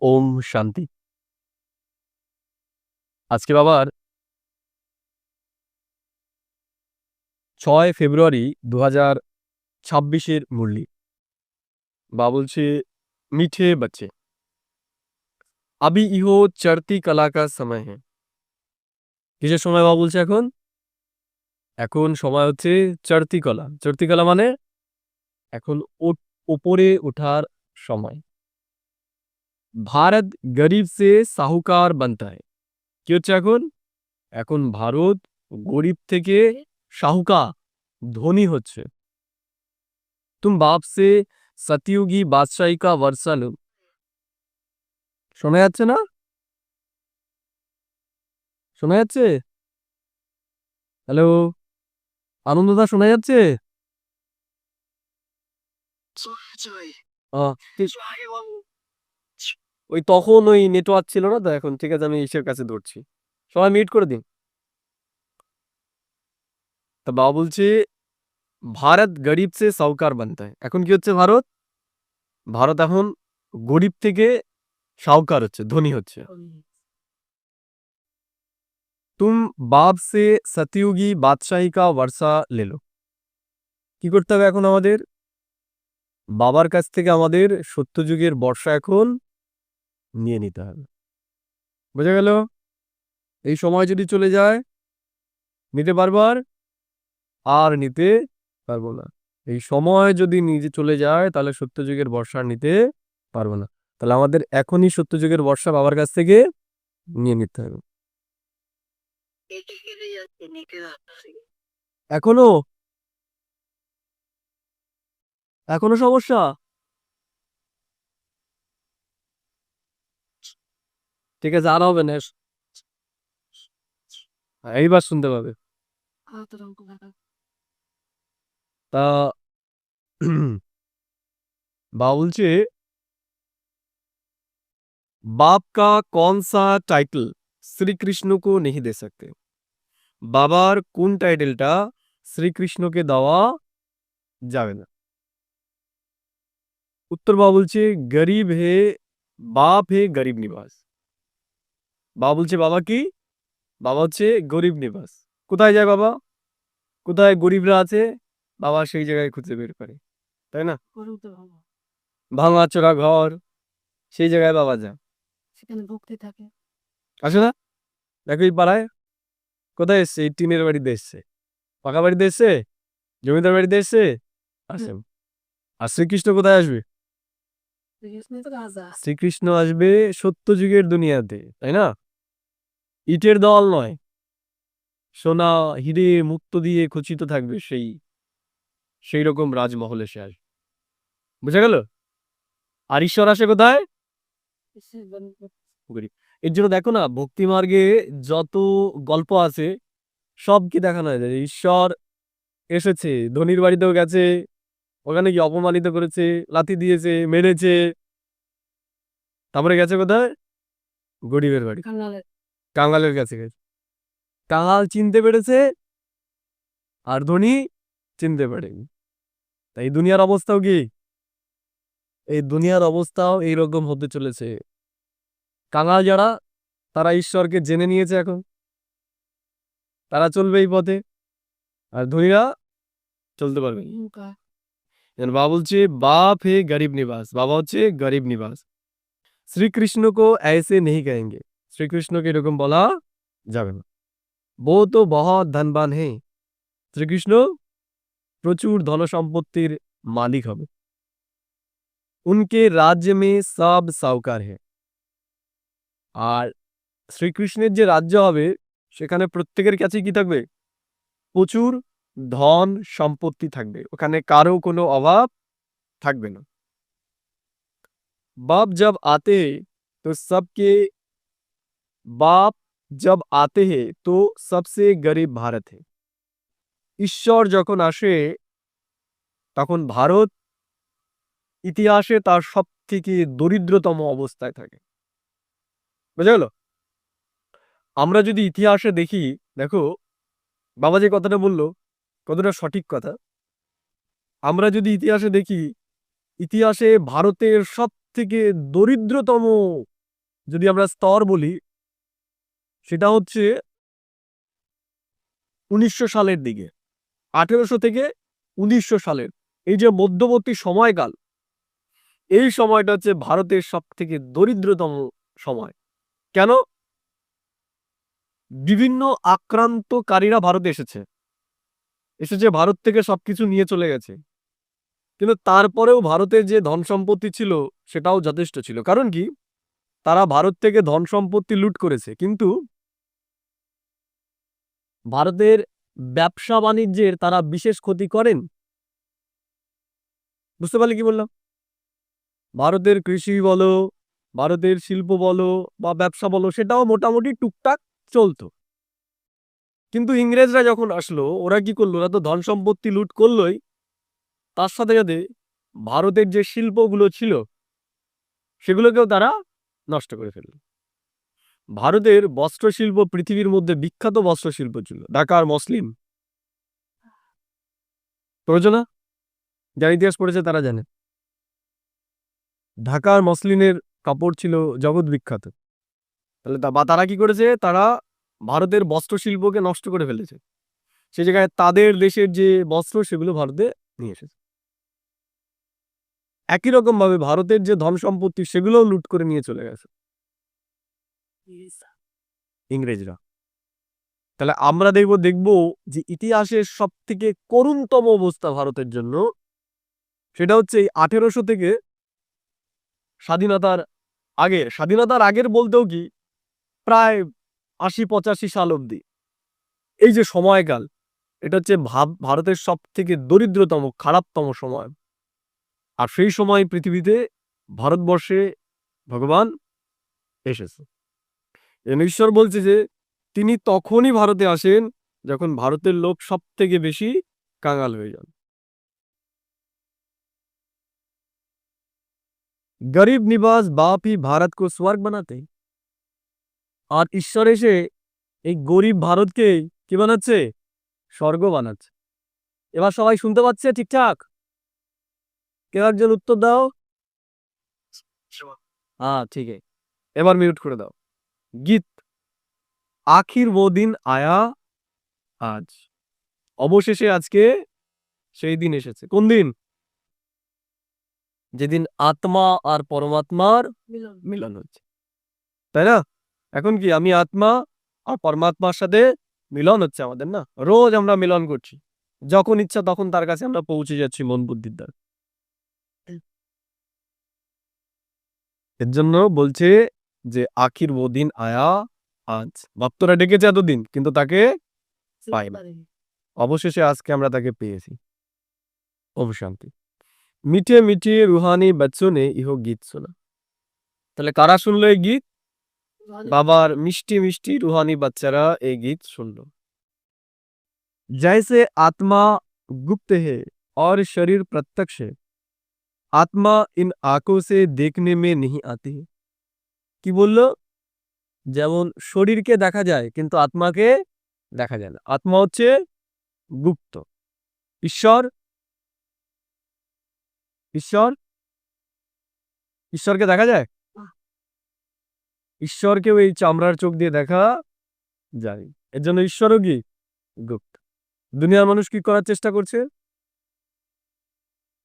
ওম শান্তি। আজকে বাবার ৬ ফেব্রুয়ারি ২০২৬ এর মুরলি। বা বলছে, মিঠে বাচ্চে, আবি ইহো চড়তি কলা কা সময় হ্যায়। কিসের সময় বাবা বলছে এখন? এখন সময় হচ্ছে চড়তি কলা। চড়তি কলা মানে এখন ওপরে ওঠার সময়। ভারত গরিব সে সাহুকার বানতা হ্যায়। কি হচ্ছে এখন? এখন ভারত গরিব থেকে সাহুকার, ধনী হচ্ছে। তুম বাপ সে সতयुगी বাদশাহী কা বর্ষা লো। শোনা যাচ্ছে না? শোনা যাচ্ছে? হ্যালো, আনন্দদা শোনা যাচ্ছে? ওই তখন ওই নেটওয়ার্ক ছিল না তো, এখন ঠিক আছে, আমি ইসের কাছে ধরছি। সবাই মিট করে দিন। তা বাবা বলছে, ভারত গরিব সে সাহুকার বানতা হ্যায়। এখন কি হচ্ছে? ভারত এখন গরিব থেকে সাহুকার হচ্ছে, ধনী হচ্ছে। তুম বাপ সে সতयुगी বাদশাহী কা বর্ষা লেলো। কি করতে হবে এখন আমাদের? বাবার কাছ থেকে আমাদের সত্যযুগের বর্ষা এখন নিয়ে নিতে হবে। বোঝা গেল? এই সময় যদি চলে যায়, নিতে পারবো আর নিতে পারবো না। এই সময় যদি নিজে চলে যায়, তাহলে সত্যযুগের বর্ষা নিতে পারবো না। তাহলে আমাদের এখনই সত্যযুগের বর্ষা বাবার কাছ থেকে নিয়ে নিতে হবে। এখনো এখনো সমস্যা? ঠিক আছে, আর হবে না। এইবার শুনতে পাবে। তা বাবা বলছে, बाप का कौन सा टाइटल श्री कृष्ण को नहीं दे सकते। বাবার কোন টাইটেলটা শ্রীকৃষ্ণকে দেওয়া যাবে না? উত্তর বাবা বলছে, গরিব হে বাপ হে গরিব নিবাস। বাবা বলছে, বাবা কি? বাবা হচ্ছে গরিব নিবাস। কোথায় যায় বাবা? কোথায় গরিবরা আছে, বাবা সেই জায়গায় খুঁজে বের করে, তাই না? ভাঙা চোরা ঘর, সেই জায়গায় বাবা যায়। সেখানে ভক্তি থাকে। আসে না? দেখো এই পাড়ায় কোথায় এসছে? এই টিনের বাড়িতে এসছে, পাকা বাড়িতে এসছে, জমিদার বাড়িতে এসছে, আসে। আর শ্রীকৃষ্ণ কোথায় আসবে? শ্রীকৃষ্ণ আসবে সত্যযুগের দুনিয়াতে, তাই না? ইটের দেওয়াল নয়, সোনা হিরে মুক্ত দিয়ে খচিত থাকবে সেই রকম রাজমহলে সে আসবে। বুঝা গেল? আর ঈশ্বর আসে কোথায়? গরিব। এর জন্য দেখো না, ভক্তি মার্গে যত গল্প আছে সব কি দেখানো যায়, ঈশ্বর এসেছে, ধনীর বাড়িতেও গেছে, ওখানে কি অপমানিত করেছে, লাথি দিয়েছে, মেরেছে, তারপরে গেছে কোথায়? গরিবের বাড়ি, কাঙালের কাছে গেছে। কাঙাল চিনতে পেরেছে, আর ধনী চিনতে পারেনি। তাই দুনিয়ার অবস্থাও কি? এই দুনিয়ার অবস্থাও এইরকম হতে চলেছে। কাঙাল যারা, তারা ঈশ্বরকে জেনে নিয়েছে, এখন তারা চলবে এই পথে, আর ধনীরা চলতে পারবে না। বাবা বলছে, বাপ হে গরিব নিবাস। বাবা হচ্ছে গরিব নিবাস। শ্রীকৃষ্ণ কো ऐसे नहीं कहेंगे। শ্রীকৃষ্ণকে এরকম বলা যাবে না। वो तो बहुत धनवान है। শ্রীকৃষ্ণ প্রচুর ধনসম্পত্তির মালিক হবে। उनके राज्य में सब साहूकार है। আর শ্রীকৃষ্ণের যে রাজ্য হবে, সেখানে প্রত্যেকের কাছে কি থাকবে? প্রচুর ধন সম্পত্তি থাকবে, ওখানে কারো কোনো অভাব থাকবে না। बाप जब आते हैं तो सबके बाप जब आते हैं तो सबसे गरीब भारत है। ঈশ্বর যখন আসে, তখন ভারত ইতিহাসে তার সব থেকে দরিদ্রতম অবস্থায় থাকে। বুঝা গেল? আমরা যদি ইতিহাসে দেখি, দেখো বাবা যে কথাটা বললো কতটা সঠিক কথা। আমরা যদি ইতিহাসে দেখি, ইতিহাসে ভারতের সব থেকে দরিদ্রতম যদি আমরা স্তর বলি, সেটা হচ্ছে 1900 সালের দিকে, 1800 থেকে 1900 সালের এই যে মধ্যবর্তী সময়কাল, এই সময়টা হচ্ছে ভারতের সব থেকে দরিদ্রতম সময়। কেন? বিভিন্ন আক্রান্তকারীরা ভারতে এসেছে, ভারত থেকে সবকিছু নিয়ে চলে গেছে, কিন্তু তারপরেও ভারতের যে ধন সম্পত্তি ছিল সেটাও যথেষ্ট ছিল। কারণ কি? তারা ভারত থেকে ধন সম্পত্তি লুট করেছে, কিন্তু ভারতের ব্যবসা বাণিজ্যের তারা বিশেষ ক্ষতি করেন। বুঝতে পারলে কি বললাম? ভারতের কৃষি বলো, ভারতের শিল্প বলো বা ব্যবসা বলো, সেটাও মোটামুটি টুকটাক চলতো। কিন্তু ইংরেজরা যখন আসলো, ওরা কি করলো? ওরা তো ধন সম্পত্তি লুট করলোই, তার সাথে সাথে ভারতের যে শিল্পগুলো ছিল সেগুলোকেও তারা নষ্ট করে ফেলল। ভারতের বস্ত্রশিল্প পৃথিবীর মধ্যে বিখ্যাত বস্ত্রশিল্প ছিল, ঢাকার মসলিন। পড়েছো না? যারা ইতিহাস পড়েছে তারা জানে ঢাকার মসলিনের কাপড় ছিল জগৎ বিখ্যাত। তাহলে তারা কি করেছে? তারা ভারতের বস্ত্রশিল্পকে নষ্ট করে ফেলেছে। সে জায়গায় তাদের দেশের যে বস্ত্র সেগুলো ভারতে নিয়ে এসেছে। একই রকম ভাবে ভারতের যে ধন সম্পত্তি সেগুলো লুট করে নিয়ে চলে গেছে ইংরেজরা। তাহলে আমরা দেখব যে ইতিহাসের সব থেকে করুণতম অবস্থা ভারতের জন্য, সেটা হচ্ছে এই 1800 থেকে স্বাধীনতার আগে, স্বাধীনতার আগের বলতেও কি প্রায় 80-85 সাল অব্দি এই যে সময়কাল, এটা হচ্ছে ভারতের সব থেকে দরিদ্রতম খারাপতম সময়। আর সেই সময় পৃথিবীতে ভারতবর্ষে ভগবান এসেছে। ঈশ্বর বলছে যে তিনি তখনই ভারতে আসেন যখন ভারতের লোক সব থেকে বেশি কাঙাল হয়ে যান। গরিব নিবাস বাপ হি ভারত কো স্বর্গ বানাতে। আর ঈশ্বর এসে এই গরিব ভারতকে কি বানাচ্ছে? স্বর্গ বানাচ্ছে। এবার সবাই শুনতে পাচ্ছে ঠিকঠাক? কেউ একজন উত্তর দাও। হ্যাঁ, ঠিক আছে, এবার মিউট করে দাও। গীত আখির ও দিন আয়া আজ। অবশেষে আজকে সেই দিন এসেছে। কোন দিন? যেদিন আত্মা আর পরমাত্মার মিলন হচ্ছে, তাই না? এখন কি আমি আত্মা আর পরমাত্মার সাথে মিলন হচ্ছে আমাদের, না? রোজ আমরা মিলন করছি, যখন ইচ্ছা তখন তার কাছে আমরা পৌঁছে যাচ্ছি মন বুদ্ধির দ্বারা। এর জন্য বলছে যে আখির ও দিন আয়া আজ। ভক্তরা ডেকেছে এতদিন, কিন্তু তাকে পাই না। অবশেষে আজকে আমরা তাকে পেয়েছি। অবশান্তি। মিঠে মিঠে রুহানি বচ্চোं ने ইহো গীত শোনা। তাহলে কারা শুনলো এই গীত? বাবার মিষ্টি মিষ্টি রুহানি বাচ্চারা এই গীত শুনলো। जैसे आत्मा गुप्त है और शरीर प्रत्यक्ष है, आत्मा इन आंखों से देखने में नहीं आती है। কি বললো? যেমন শরীরকে দেখা যায় কিন্তু আত্মাকে দেখা যায় না। আত্মা হচ্ছে গুপ্ত। ঈশ্বর ঈশ্বর ঈশ্বরকে দেখা যায়? ঈশ্বরকেও এই চামড়ার চোখ দিয়ে দেখা যায়। এর জন্য ঈশ্বরও কি গুপ্ত। দুনিয়ার মানুষ কি করার চেষ্টা করছে?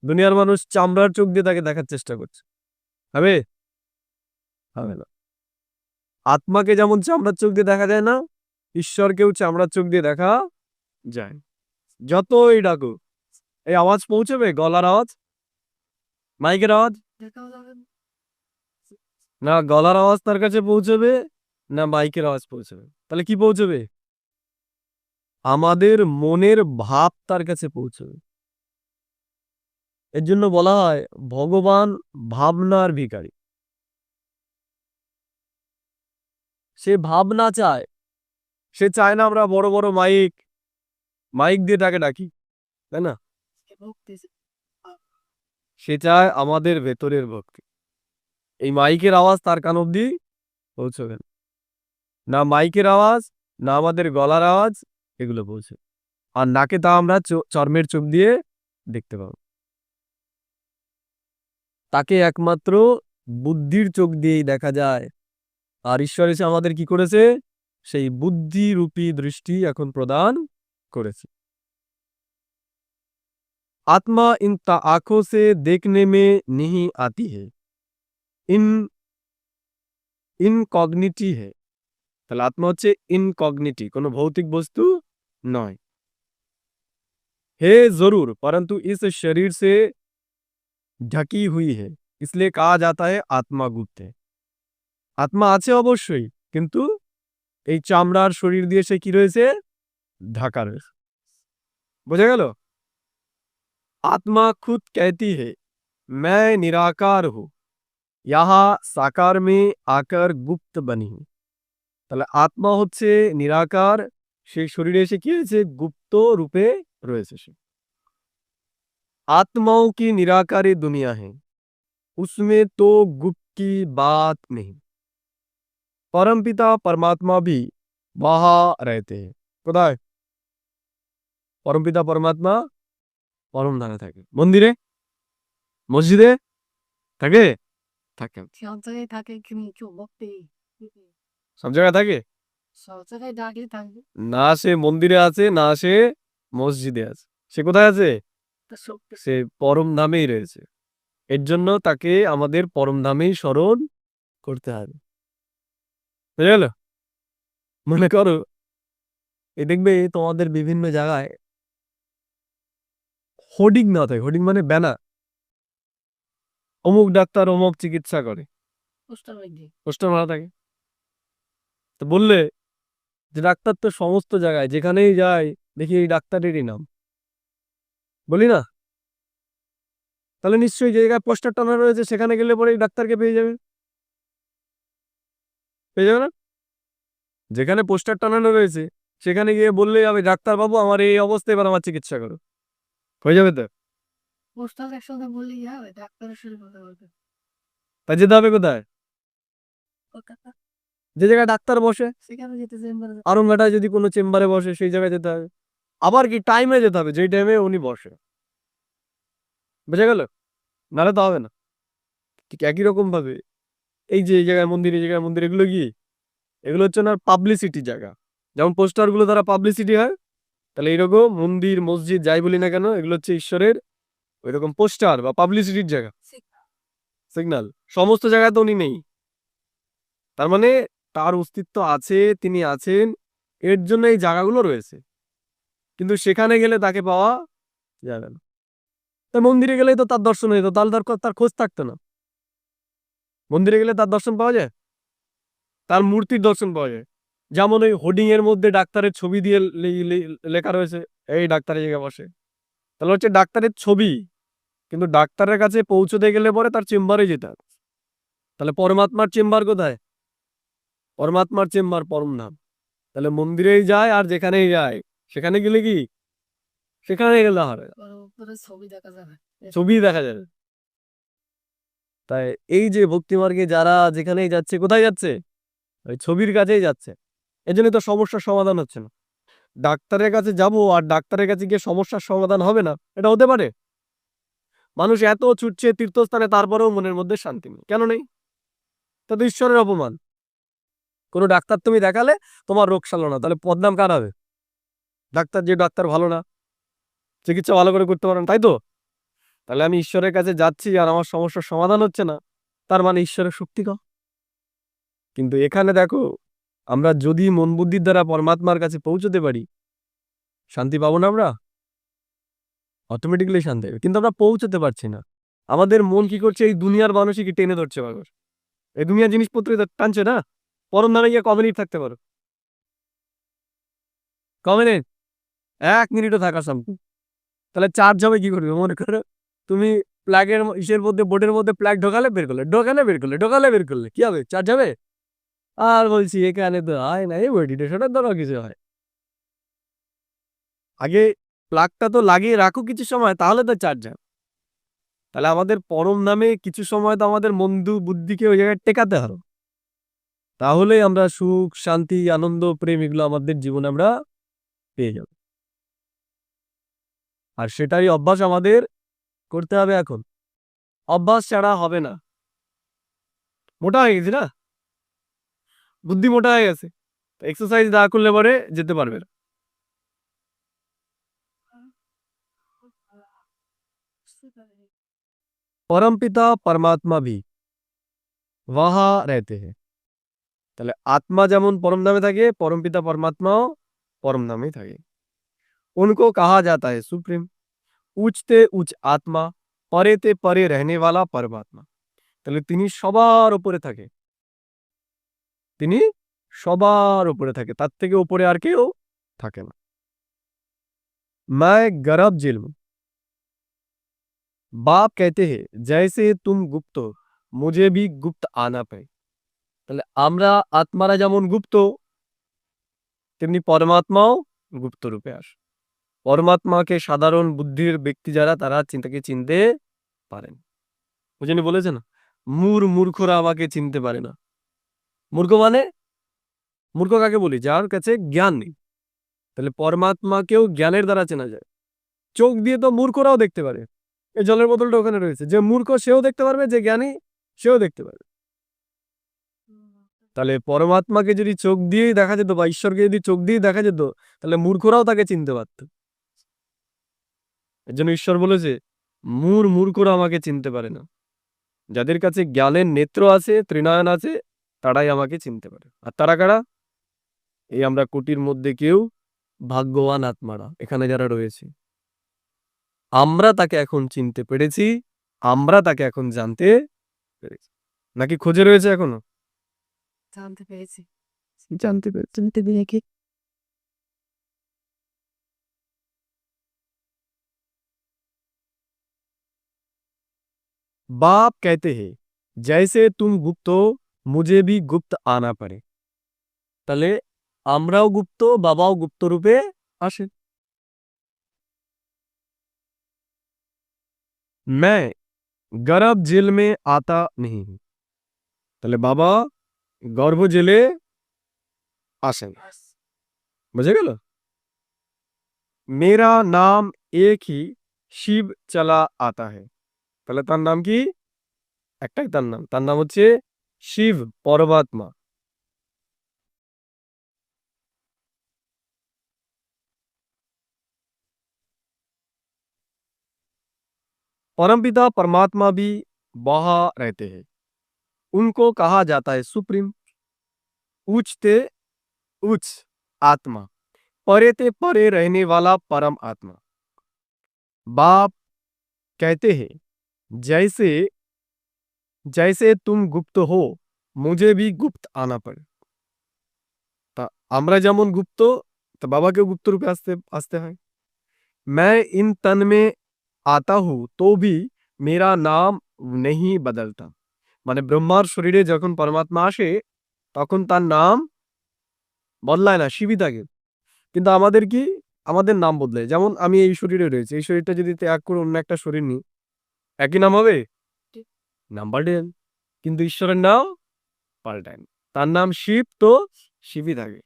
দুনিয়ার মানুষ চামড়ার চোখ দিয়ে তাকে দেখার চেষ্টা করছে। হবে? হবে না। আত্মাকে যেমন চামড়ার চোখ দিয়ে দেখা যায় না, ঈশ্বরকেও চামড়ার চোখ দিয়ে দেখা যায়। যতই ডাকো, এই আওয়াজ পৌঁছবে? গলার আওয়াজ, মাইকের আওয়াজ? না গলার আওয়াজ তার কাছে পৌঁছবে, না মাইকের আওয়াজ পৌঁছবে। তাহলে কি পৌঁছবে? আমাদের মনের ভাব তার কাছে পৌঁছবে। এর জন্য বলা হয় ভগবান ভাবনার ভিখারি। সে ভাবনা চায়। সে চায় না আমরা বড় বড় মাইক দিয়ে তাকে ডাকি, তাই না? সে চায় আমাদের ভেতরের ভক্তি। এই মাইকের আওয়াজ তার কান অব্দি পৌঁছবে না। না মাইকের আওয়াজ, না আমাদের গলার আওয়াজ, এগুলো পৌঁছে। আর নাকে তা আমরা চর্মের চোখ দিয়ে দেখতে পাবো। তাকে একমাত্র বুদ্ধির চোখ দিয়েই দেখা যায়। আর ঈশ্বর এসে আমাদের কি করেছে? সেই বুদ্ধিরূপী দৃষ্টি এখন প্রদান করেছে। आत्मा इन आंखों से देखने में नहीं आती है, इन इनकॉग्निटी है। তাহলে আত্মা হচ্ছে ইনকগনিটি, কোনো ভৌতিক বস্তু নয়। है जरूर परंतु इस शरीर से ढकी हुई है, इसलिए कहा जाता है आत्मा गुप्त है। আত্মা আছে অবশ্যই, কিন্তু এই চামড়ার শরীর দিয়ে সে কি রয়েছে? ঢাকা রয়েছে। বোঝা গেল? आत्मा खुद कहती है मैं निराकार हूं, यहाँ साकार में आकर गुप्त बनी हूं। তাহলে আত্মা হচ্ছে নিরাকার, সেই শরীরে এসে কি হয়েছে? গুপ্ত রূপে রয়েছে সে। आत्माओं की निराकारी दुनिया है, उसमें तो गुप्त की बात नहीं। परमपिता परमात्मा भी वहां रहते हैं। কোথায়? পরমপিতা পরমাত্মা পরম ধামে থাকে। মন্দিরে, মসজিদে থাকে? থাকে না। সব জায়গায় থাকে কিন্তু ভক্তি সব জায়গায় থাকে? সব জায়গায় ডাকলে থাকবে না সে মন্দিরে আছে, না সে মসজিদে আছে। সে কোথায় আছে? তা সব সে পরম ধামেই রয়েছে। এর জন্য তাকে আমাদের পরম ধামেই স্মরণ করতে হবে। বুঝে গেল? মনে করো এই দেখবে তোমাদের বিভিন্ন জায়গায় হোর্ডিং না থাকে, হোর্ডিং মানে ব্যানার, অমুক ডাক্তার অমুক চিকিৎসা করে, পোস্টার লাগিয়ে পোস্টার মারা থাকে। তো বললে যে ডাক্তার তো সমস্ত জায়গায় যেখানেই যায় দেখি এই ডাক্তারেরই নাম, বলি না? তাহলে নিশ্চয়ই যে জায়গায় পোস্টার টানা রয়েছে সেখানে গেলে পরে এই ডাক্তারকে পেয়ে যাবে, পেয়ে যাবে না? যেখানে পোস্টার টানানো রয়েছে সেখানে গিয়ে বললে আমি ডাক্তার বাবু আমার এই অবস্থা, এবার আমার চিকিৎসা করো, হয়ে যাবে তো? পোস্টার একসাথে বললেই হবে ডাক্তারের সাথে কথা বলতে তাই যেতে হবে কোথায়? কলকাতা যে জায়গায় ডাক্তার বসে, সেখানে যেতে চেম্বারে আরংঘাটায় যদি কোনো চেম্বারে বসে সেই জায়গায় যেতে হবে। আবার কি টাইমে যেতে হবে, যেই টাইমে উনি বসে। বুঝা গেল? নাহলে তো হবে না। ঠিক একই রকম ভাবে এই যে এই জায়গায় মন্দির, এই জায়গায় মন্দির, এগুলো কি? এগুলো হচ্ছে না পাবলিসিটি জায়গা। যেমন পোস্টারগুলো দ্বারা পাবলিসিটি হয়, তাহলে এইরকম মন্দির মসজিদ যাই বলি না কেন এগুলো হচ্ছে ঈশ্বরের ওই রকম পোস্টার বা পাবলিসিটির জায়গা, সিগন্যাল। সমস্ত জায়গায় তো উনি নেই, তার মানে তার অস্তিত্ব আছে, তিনি আছেন, এর জন্য এই জায়গাগুলো রয়েছে, কিন্তু সেখানে গেলে তাকে পাওয়া যাবে না। তাই মন্দিরে গেলেই তো তার দর্শন হইতো, তাহলে তার খোঁজ থাকতো না। মন্দিরে গেলে তার দর্শন পাওয়া যায়, তার মূর্তির দর্শন পাওয়া যায়। যেমন ওই হোর্ডিং এর মধ্যে ডাক্তারের ছবি দিয়ে লেখা রয়েছে এই ডাক্তারের জায়গায় বসে, তাহলে হচ্ছে ডাক্তারের ছবি, কিন্তু ডাক্তারের কাছে পৌঁছতে গেলে পরে তার চেম্বারে যেতে হবে। তাহলে পরমাত্মার চেম্বার কোথায়? পরমাত্মার চেম্বার পরমধাম। তাহলে মন্দিরেই যায় আর যেখানেই যায় সেখানে গেলে কি? সেখানে গেলে হবে না, উপরে ছবি দেখা যাবে ছবি দেখা যাবে। তাই এই যে ভক্তিমার্গে যারা যেখানেই যাচ্ছে, কোথায় যাচ্ছে? ওই ছবির কাছেই যাচ্ছে। এজন্য তো সমস্যার সমাধান হচ্ছে না। ডাক্তারের কাছে যাব আর ডাক্তারের কাছে গিয়ে সমস্যার সমাধান হবে না, এটা হতে পারে? মানুষ এত ছুটছে তীর্থস্থানে, তারপরেও মনের মধ্যে শান্তি নেই। কেন নেই? তা তো ঈশ্বরের অপমান। কোনো ডাক্তার তুমি দেখালে তোমার রোগ সারলো না, তাহলে বদনাম কার হবে? ডাক্তার, যে ডাক্তার ভালো না, চিকিৎসা ভালো করে করতে পারে না, তাই তো? তাহলে আমি ঈশ্বরের কাছে যাচ্ছি আর আমার সমস্যার সমাধান হচ্ছে না, তার মানে ঈশ্বরের শক্তি কম। কিন্তু এখানে দেখো, আমরা যদি মন বুদ্ধির দ্বারা পরমাত্মার কাছে পৌঁছতে পারি, শান্তি পাবো না আমরা? অটোমেটিক্যালি শান্তি হবে, কিন্তু আমরা পৌঁছতে পারছি না। আমাদের মন কি করছে? এই দুনিয়ার মানুষই কি টেনে ধরছে বারবার। এই দুনিয়ার জিনিসপত্রই তো টানছে না। পরম ধামে গিয়ে ক মিনিট থাকতে পারো? ক মিনিট? 1 মিনিটও থাকা সম্ভব। তাহলে চার্জ হবে কি করবে? মনে করো তুমি প্লাগের ইসের মধ্যে, বোর্ডের মধ্যে প্লাগ ঢোকালে বের করলে, ঢোকালে বের করলে, ঢোকালে বের করলে, কি হবে? চার্জ হবে? আর বলছি এখানে তো হয় না, এই মেডিটেশনের দ্বারা কিছু হয়। আগে প্লাগটা তো লাগিয়ে রাখো কিছু সময়, তাহলে তো চার্জ হবে। তাহলে আমাদের পরম নামে কিছু সময় তো আমাদের মন্দু বুদ্ধিকে ওই জায়গায় টেকাতে হবে, তাহলেই আমরা সুখ শান্তি আনন্দ প্রেম এগুলো আমাদের জীবনে আমরা পেয়ে যাব। আর সেটাই অভ্যাস আমাদের করতে হবে এখন। অভ্যাস ছাড়া হবে না। মোটা হয়ে গেছি না? বুদ্ধি মোটা হয়ে গেছে, এক্সারসাইজ না করলে পরে যেতে পারবে না। परमपिता परमात्मा भी वहां रहते हैं। তাহলে আত্মা যেমন পরম ধামে থাকে, পরমপিতা পরমাত্মাও পরম ধামেই থাকে। उनको कहा जाता है सुप्रीम, উচ্চতে উচ্চ আত্মা, পরেতে পরে रहने वाला परमात्मा। তাহলে তিনি সবার উপরে থাকে, তিনি সবার উপরে থাকে, তার থেকে উপরে আর কেউ থাকে না। मैं गर्भ जेल में, बाप कहते हैं जैसे तुम गुप्त हो मुझे भी गुप्त आना पाए। তাহলে আমরা আত্মারা যেমন গুপ্ত, তেমনি পরমাত্মাও গুপ্ত রূপে আসে। পরমাত্মাকে সাধারণ বুদ্ধির ব্যক্তি যারা, তারা চিন্তাকে চিনতে পারেন। ওই জন্য বলেছে না, মূর্খরা আমাকে চিনতে পারে না। মূর্খ মানে, মূর্খ কাকে বলি? যার কাছে জ্ঞান নেই। তাহলে পরমাত্মাকেও জ্ঞানের দ্বারা চেনা যায়। চোখ দিয়ে তো মূর্খরাও দেখতে পারে। এই জলের বোতলটা ওখানে রয়েছে, যে মূর্খ সেও দেখতে পারবে, যে জ্ঞানী সেও দেখতে পারবে। তাহলে পরমাত্মাকে যদি চোখ দিয়েই দেখা যেত, বা ঈশ্বরকে যদি চোখ দিয়েই দেখা যেত, তাহলে মূর্খরাও তাকে চিনতে পারত। এর জন্য ঈশ্বর বলেছে, মূর্খরা আমাকে চিনতে পারে না। যাদের কাছে জ্ঞানের নেত্র আছে, ত্রিনয়ন আছে, তারাই আমাকে চিনতে পারে। আর তারা কারা? এই আমরা কোটির মধ্যে কেউ ভাগ্যবান আত্মারা এখানে যারা রয়েছে, আমরা তাকে এখন চিনতে পেরেছি, আমরা তাকে এখন জানতে পেরেছি। নাকি খোঁজে রয়েছে এখনো? জানতে পেরেছি। জানতে পেরেছি। চিনতে পেরে কি बाप कहते हैं जैसे तुम गुप्त हो मुझे भी गुप्त आना पड़े। তাহলে আমরাও গুপ্ত, বাবাও গুপ্ত রূপে আসে। मैं गर्भ जेल में आता नहीं हूं। তাহলে বাবা গর্ভ জেলে আসেন। বুঝে গেল? मेरा नाम एक ही শিব চলা आता है। তাহলে তার নাম কি? একটাই তার নাম, তার নাম হচ্ছে শিব, পরমাত্মা। परमपिता परमात्मा भी वहां रहते हैं। उनको कहा जाता है सुप्रीम, उच्चते उच्च आत्मा, परे ते परे रहने वाला परम आत्मा। बाप कहते हैं जैसे जैसे तुम गुप्त हो मुझे भी गुप्त आना पड़े। তা আমরা যেমন গুপ্ত, তা বাবাকেও গুপ্ত রূপে আসতে আসতে হয়। मैं इन तन में आता हूं तो भी मेरा नाम नहीं बदलता। মানে ব্রহ্মার শরীরে যখন পরমাত্মা আসে, তখন তার নাম বদলায় না, শিবই থাকে। কিন্তু আমাদের কি, আমাদের নাম বদলায়। যেমন আমি এই শরীরে রয়েছে, এই শরীরটা যদি ত্যাগ করে অন্য একটা শরীর নিই, একই নাম হবে? নাম পাল্টে যাবে। কিন্তু ঈশ্বরের নাম পাল্টায় না, তার নাম শিব, তো শিবই থাকে।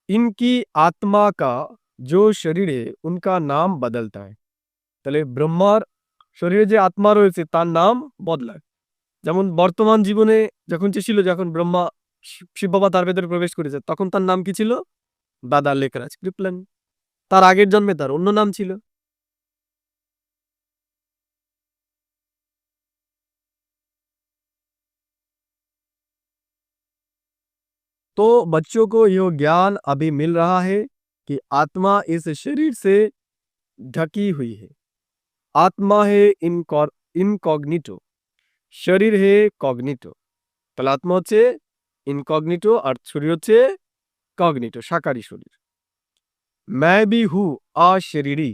इनकी आत्मा का जो शरीर है उनका नाम बदलता है। তাহলে ব্রহ্মার শরীরে যে আত্মা রয়েছে তার নাম বদলায়। যেমন বর্তমান জীবনে যখন ছিল, যখন ব্রহ্মা শিব বাবা তার ভেতরে প্রবেশ করেছে, তখন তার নাম কি ছিল? দাদা লেখরাজ কৃপলান। তার আগের জন্মে তার অন্য নাম ছিল। तो बच्चों को यह ज्ञान अभी मिल रहा है कि आत्मा इस शरीर से ढकी हुई है। आत्मा है इनकॉग्निटो, শরীর হে কগনিটো। তাহলে আত্মা হচ্ছে ইনকগনিটো, আর শরীর হচ্ছে কগনিটো, সাকারী শরীর। मैं भी हूँ अशरीरी,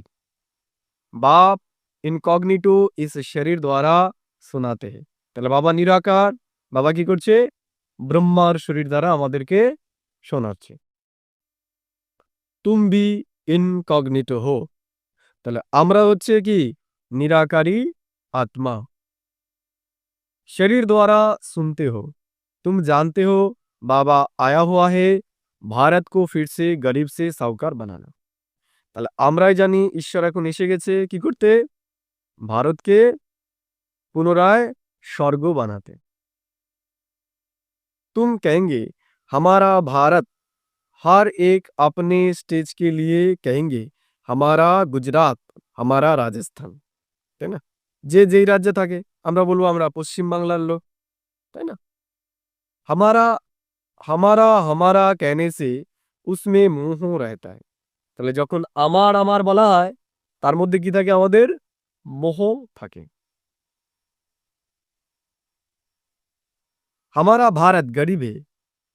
बाप इनकॉग्निटो इस शरीर द्वारा শোনাতে हैं। তাহলে বাবা নিরাকার, বাবা কি করছে? ব্রহ্মার শরীর দ্বারা আমাদেরকে শোনাচ্ছে। তুম ভি ইনকগনিটো হো। তাহলে আমরা হচ্ছে কি? निराकारी आत्मा। शरीर द्वारा सुनते हो, तुम जानते हो बाबा आया हुआ है भारत को फिर से गरीब से साहूकार बनाना। তাহলে আমরাই জানি ঈশ্বর এখন এসে গেছে কি করতে? ভারতকে পুনরায় स्वर्ग बनाते। तुम कहेंगे हमारा भारत, हर एक अपने स्टेज के लिए कहेंगे हमारा गुजरात, हमारा রাজস্থান, তাই না? যে যেই রাজ্যে থাকে আমরা বলবো আমরা পশ্চিম বাংলার লোক, তাই না? हमारा हमारा हमारा कहने से उसमें মোহ रहता है। তাহলে যখন আমার আমার বলা হয় তার মধ্যে কি থাকে? আমাদের মোহ থাকে। हमारा भारत गरीब है,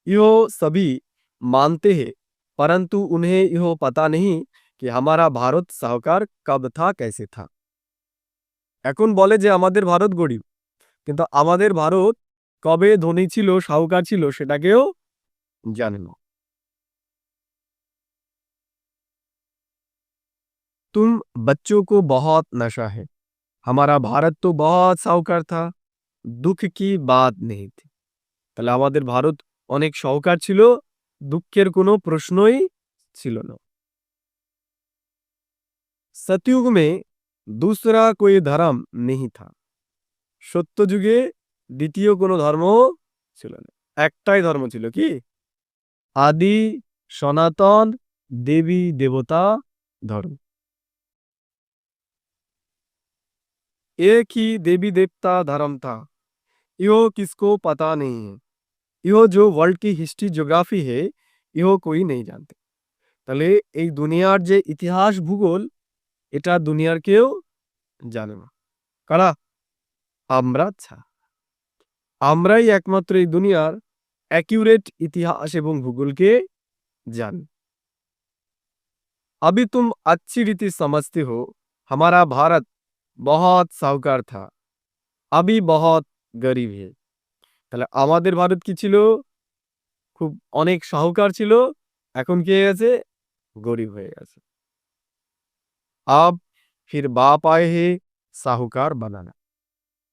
यो सभी मानते हैं, परंतु उन्हें यह पता नहीं कि हमारा भारत साहूकार कब था, कैसे था। এখন বলে যে আমাদের ভারত গরিব, কিন্তু আমাদের ভারত কবে ধনী ছিল, সাহুকার ছিল সেটা কেউ জানে না। तुम बच्चों को बहुत नशा है, हमारा भारत तो बहुत साहूकार था, दुख की बात नहीं थी। তাহলে আমাদের ভারত অনেক সাহুকার ছিল, দুঃখের কোনো প্রশ্নই ছিল না। सतयुग में दूसरा कोई धर्म नहीं था, সত্য যুগে দ্বিতীয় কোনো ধর্ম ছিল না, একটাই ধর্ম ছিল। কি? আদি সনাতন দেবী দেবতা ধর্ম। एक ही देवी देवता धर्म था, यो किसको पता नहीं है। यो जो वर्ल्ड की हिस्ट्री ज्योग्राफी है, यो कोई नहीं जानते। তাহলে এই দুনিয়ার যে ইতিহাস ভূগোল, এটা দুনিয়ার কেউ জানে না। কারা? আমরা ছাড়া। আমরাই একমাত্র এই দুনিয়ার অ্যাকিউরেট ইতিহাস এবং ভূগোলকে জানি। अभी तुम अच्छी रीति समझते हो, हमारा भारत बहुत साहूकार था, अभी बहुत गरीब है। তাহলে আমাদের ভারত কি ছিল? খুব অনেক সাহুকার ছিল, এখন কি হয়ে গেছে? গরিব হয়ে গেছে। আব ফির বাপ আয়ে হে সাহুকার বানানা।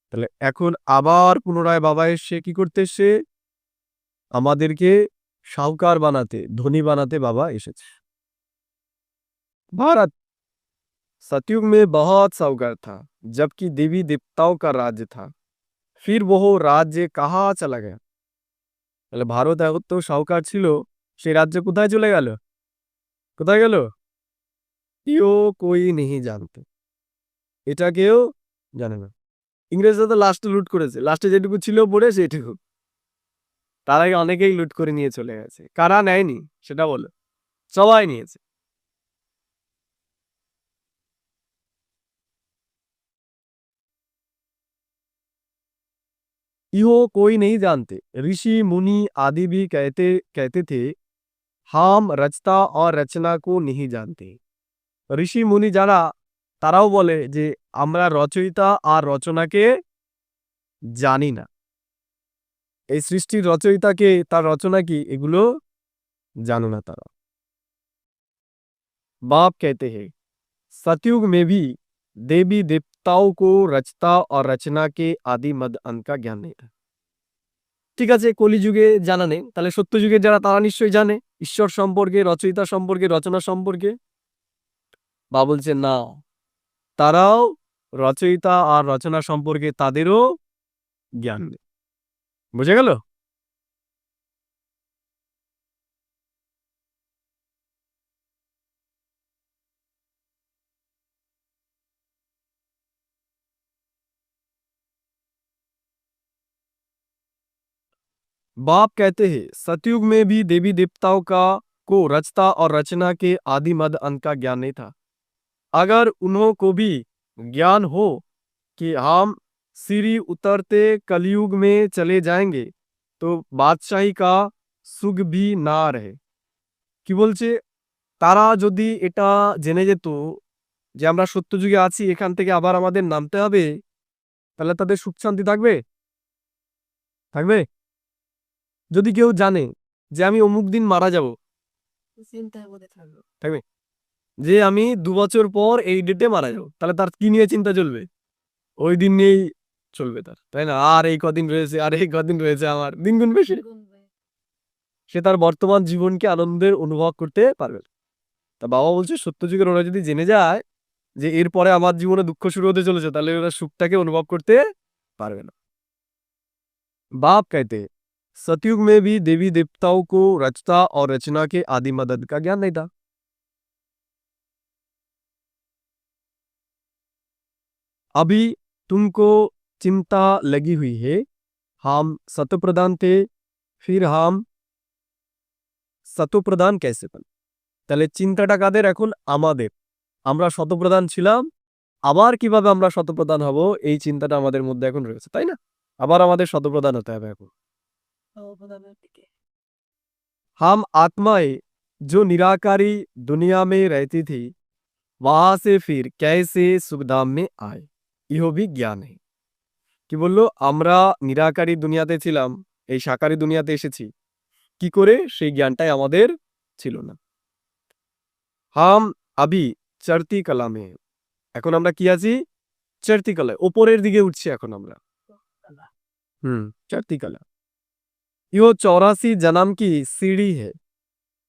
তাহলে এখন আবার পুনরায় বাবা এসে কি করতে এসছে? আমাদেরকে সাহুকার বানাতে, ধনী বানাতে বাবা এসেছে। भारत सतयुग में बहुत साहूकार था, जबकि देवी देवताओं का राज्य था, फिर वो राज्य कहाँ चला गया। তাহলে ভারত এত সাহুকার ছিল, সেই রাজ্য কোথায় চলে গেল? কোথায় গেল? কেউ কই নেই জানতে, এটা কেউ জানে না। ইংরেজরা তো লাস্টে লুট করেছে, লাস্টে যেটুকু ছিল পড়ে সেটুকু, তার আগে অনেকেই লুট করে নিয়ে চলে গেছে। কারা নেয়নি সেটা বলো? সবাই নিয়েছে। इहो कोई नहीं जानते, ऋषि मुनि आदि भी कहते कहते थे हम रचता और रचना को नहीं जानते। ঋষি মুনি যারা তারাও বলে যে আমরা রচয়িতা আর রচনাকে জানি না। এই সৃষ্টির রচয়িতাকে, তার রচনা কি, এগুলো জানো না তারা। बाप कहते हैं सतयुग में भी देवी देवताओं को रचता और रचना के आदि मद अंत का ज्ञान नहीं था। ঠিক আছে, কলিযুগে জানা নেই, তাহলে সত্যযুগে যারা তারা নিশ্চয়ই জানে ঈশ্বর সম্পর্কে, রচয়িতা সম্পর্কে, রচনা সম্পর্কে। বা বলছে না, তারাও রচয়িতা আর রচনা সম্পর্কে তাদেরও জ্ঞান নেই। বুঝে গেল? बाप कहते हैं सतयुग में भी देवी देवताओं का को रचता और रचना के आदि मद अंत का ज्ञान नहीं था। अगर उन्हों को भी ज्ञान हो कि हम सीढ़ी उतरते कलयुग में चले जाएंगे तो बादशाही का सुख भी ना रहे। কি বলছে? তারা যদি এটা জেনে যেত যে আমরা সত্যযুগে আছি, এখান থেকে আবার আমাদের নামতে হবে, তাহলে তাদের সুখ শান্তি থাকবে? থাকবে? যদি কেউ জানে যে আমি অমুক দিন মারা যাব, চিন্তার মধ্যে থাকবো। থাকবে? যে আমি 2 বছর পর এই ডেটে মারা যাব, তাহলে তার কি নিয়ে চিন্তা চলবে? ওই দিন নিয়েই চলবে তার, তাই না? আর এই কদিন রয়েছে, আর এই কদিন রয়েছে, আমার দিন গুনবে সে। সে তার বর্তমান জীবনকে আনন্দের অনুভব করতে পারবে না। তা বাবা বলছে সত্যযুগের ওরা যদি জেনে যায় যে এরপরে আমার জীবনে দুঃখ শুরু হতে চলেছে, তাহলে ওরা সুখটাকে অনুভব করতে পারবে না। बाप कहते हैं सतयुग में भी देवी देवताओं को रचता और रचना के आदि मदद का ज्ञान नहीं था। अभी तुमको चिंता लगी हुई है, हम सतप्रधान थे, फिर हम সতপ্রধান कैसे बन। তাহলে চিন্তাটা কাদের এখন আমাদের, আমরা শতপ্রধান ছিলাম, আবার কিভাবে আমরা শতপ্রধান হব এই চিন্তাটা আমাদের মধ্যে এখন রয়েছে, তাই না? আবার আমাদের শতপ্রধান হতে হবে এখন। हम आत्माएं जो निराकारी दुनिया में रहती थी वहां से फिर कैसे सुखधाम में आए, यह भी ज्ञान है। কি বললো, আমরা নিরাকারী দুনিয়াতে ছিলাম, এই সাকারী দুনিয়াতে এসেছি কি করে, সেই জ্ঞানটাই আমাদের ছিল না। হাম আবি চড়তি কলা মে, এখন আমরা কি আছি, চড়তি কলায়, উপরের দিকে উঠছি এখন আমরা। চড়তি কলা। ইহো 84 জন্ম কি সিঁড়ি হে,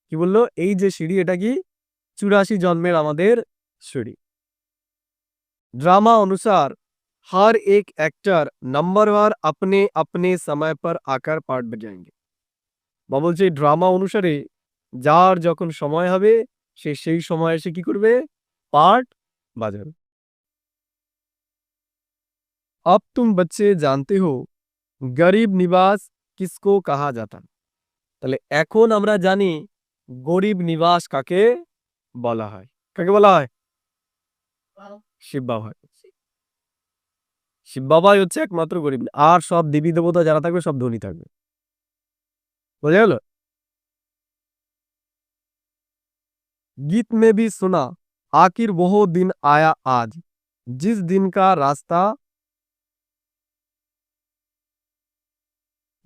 কি বললো, এই যে সিঁড়ি এটা কি 84 জন্মের আমাদের সিঁড়ি। ड्रामा अनुसार हर एक एक्टर नंबरवार अपने अपने समय पर आकर पार्ट बजाएंगे। বা বলছে ড্রামা অনুসারে যার যখন সময় হবে সে সেই সময় এসে কি করবে, পার্ট বাজাবে। अब तुम बच्चे जानते हो गरीब निवास किसको कहा जाता। তাহলে এখন আমরা জানি গরিব নিবাস কাকে বলা হয়। কাকে বলা হয়? শিব বাবা। শিব বাবাই হচ্ছে একমাত্র গরিব, আর সব দেবী দেবতা যারা থাকবে সব ধনী থাকবে। বোঝা গেল? गीत में भी सुना आखिर वो दिन आया आज जिस दिन का रास्ता,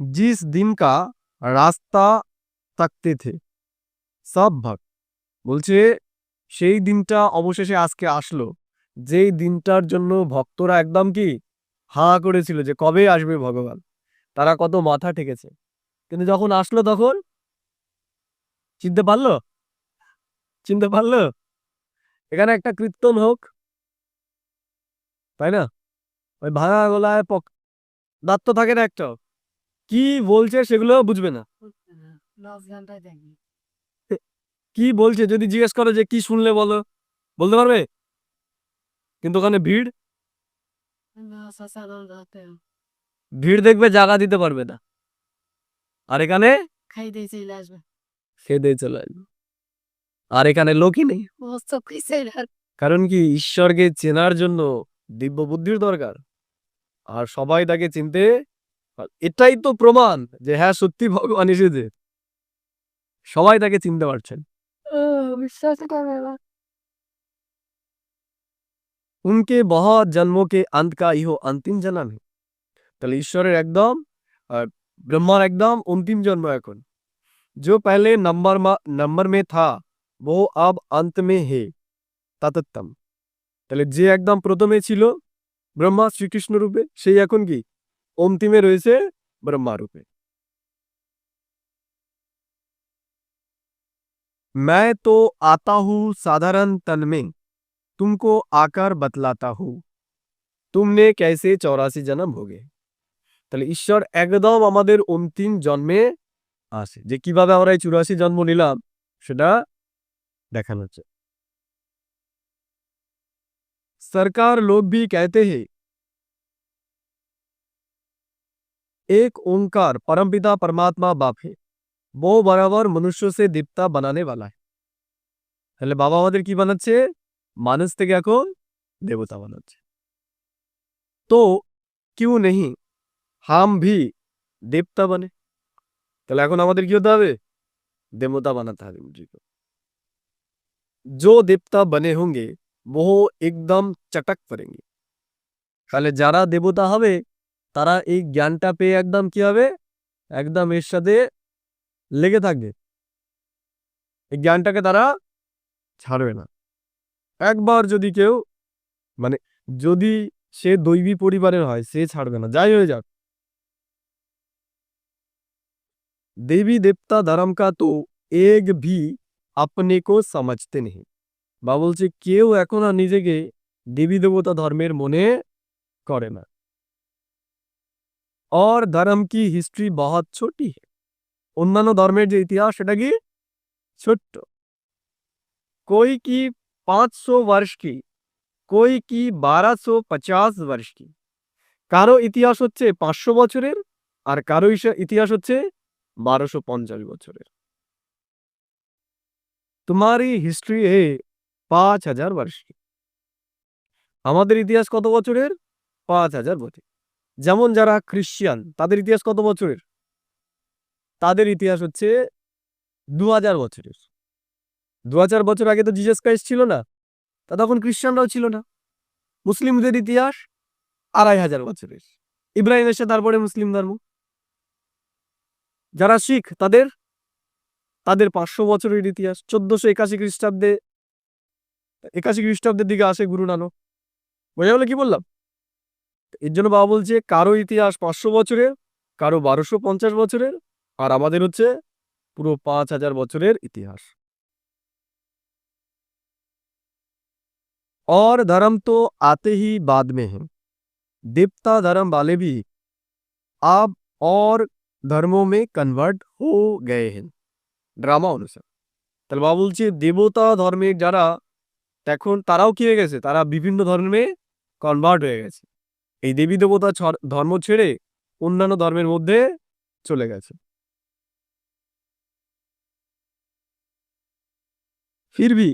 जिस दिन का রাস্তা থাকতে থে সব ভক্ত। বলছে সেই দিনটা অবশেষে আজকে আসলো, যেই দিনটার জন্য ভক্তরা একদম কি হাঁ করেছিল যে কবে আসবে ভগবান, তারা কত মাথা ঠেকেছে, কিন্তু যখন আসলো তখন চিনতে পারলো, চিনতে পারলো এখানে একটা কীর্তন হোক, তাই না, ওই ভাঙা গলায় দাঁত তো থাকে না একটা, কি বলছে সেগুলো বুঝবে না, কি বলছে যদি জিজ্ঞেস করো যে কি শুনলে বলো, বলতে পারবে, কিন্তু ওখানে ভিড় ভিড় দেখবে, জায়গা দিতে পারবে না, আর এখানে খেয়ে দিয়ে চলে আসবে, আর এখানে লোকই নেই। কারণ কি ঈশ্বরকে চেনার জন্য দিব্য বুদ্ধির দরকার, আর সবাই তাকে চিনতে এটাই তো প্রমাণ যে হ্যাঁ সত্যি ভগবান এসেছে, সবাই তাকে চিনতে পারছেন। उनके बहुत जन्मों के अंत का इहो अंतिम जन्म है। তাহলে ঈশ্বরের একদম ব্রহ্মার একদম অন্তিম জন্ম এখন, जो पहले नंबर में था वो अब अंत में है ततत्तम। তাহলে যে একদম প্রথমে ছিল ব্রহ্মা শ্রীকৃষ্ণ রূপে, সেই এখন কি অন্তিমে রয়েছে ব্রহ্মা রূপে। मैं तो आता हूँ साधारण तन में तुमको आकर बतलाता हूँ तुमने कैसे 84 जन्म हो गए। তাহলে ঈশ্বর একদম আমাদের অন্তিম জন্মে আসে, যে কিভাবে আমরা এই 84 জন্ম নিলাম সেটা দেখানো হচ্ছে। सरकार लोग भी कहते हैं एक ओंकार परमपिता परमात्मा बाप है, वो बराबर मनुष्य से देवता बनाने वाला है। তাহলে বাবা আমাদের কি বানাচ্ছে, মানুষ থেকে এখন দেবতা বানাচ্ছে। তো क्यों नहीं हम भी देवता बने। তাহলে এখন আমাদের কি হতে হবে, देवता बनाते হবে নিজেকে। जो देवता बने होंगे वो एकदम चटक पड़ेंगे। তাহলে যারা দেবতা হবে তারা এই জ্ঞানটা পেয়ে একদম কি হবে, একদম এর সাথে লেগে থাকবে, এই জ্ঞানটাকে তারা ছাড়বে না। একবার যদি কেউ মানে যদি সে দৈবী পরিবারের হয় সে ছাড়বে না, যাই হয়ে যাক। देवी देवता धर्म का तो एक भी अपने को समझते नहीं। বা বলছে কেউ এখন আর নিজেকে দেবী দেবতা ধর্মের মনে করে না। और धर्म की हिस्ट्री बहुत छोटी है অন্যান্য ধর্মের যে ইতিহাস সেটা কি ছোট্ট कोई की 500 वर्ष की कोई की 1250 वर्ष की কারো ইতিহাস হচ্ছে 500 বছরের আর কারো ইতিহাস হচ্ছে 1250 বছরের तुम्हारी हिस्ट्री है 5000 वर्ष की আমাদের ইতিহাস কত বছরের 5000 বছর যেমন যারা খ্রিস্টান তাদের ইতিহাস কত বছরের তাদের ইতিহাস হচ্ছে 2000 বছরের 2000 বছর আগে তো জিসাস ক্রাইস্ট ছিল না তা তখন খ্রিস্টানরাও ছিল না মুসলিমদের ইতিহাস 2500 বছরের ইব্রাহিম এসে তারপরে মুসলিম ধর্ম যারা শিখ তাদের তাদের 500 বছরের ইতিহাস 1481 খ্রিস্টাব্দে 81 খ্রিস্টাব্দের দিকে আসে গুরু নানক বোঝা গেল কি বললাম এর জন্য বাবা বলছে কারো ইতিহাস 500 বছরের কারো 1250 বছরের আর আমাদের হচ্ছে পুরো 5000 বছরের ইতিহাস और धर्म तो आते ही बाद में है देवता धर्म वाले भी अब और धर्मों में कन्वर्ट हो गए हैं ড্রামা অনুসার তাহলে বাবা বলছে দেবতা ধর্মের যারা এখন তারাও কি হয়ে গেছে তারা বিভিন্ন ধর্মে কনভার্ট হয়ে গেছে এই দেবী দেবতা ধর্ম ছেড়ে অন্যান্য ধর্মের মধ্যে চলে গেছে फिर भी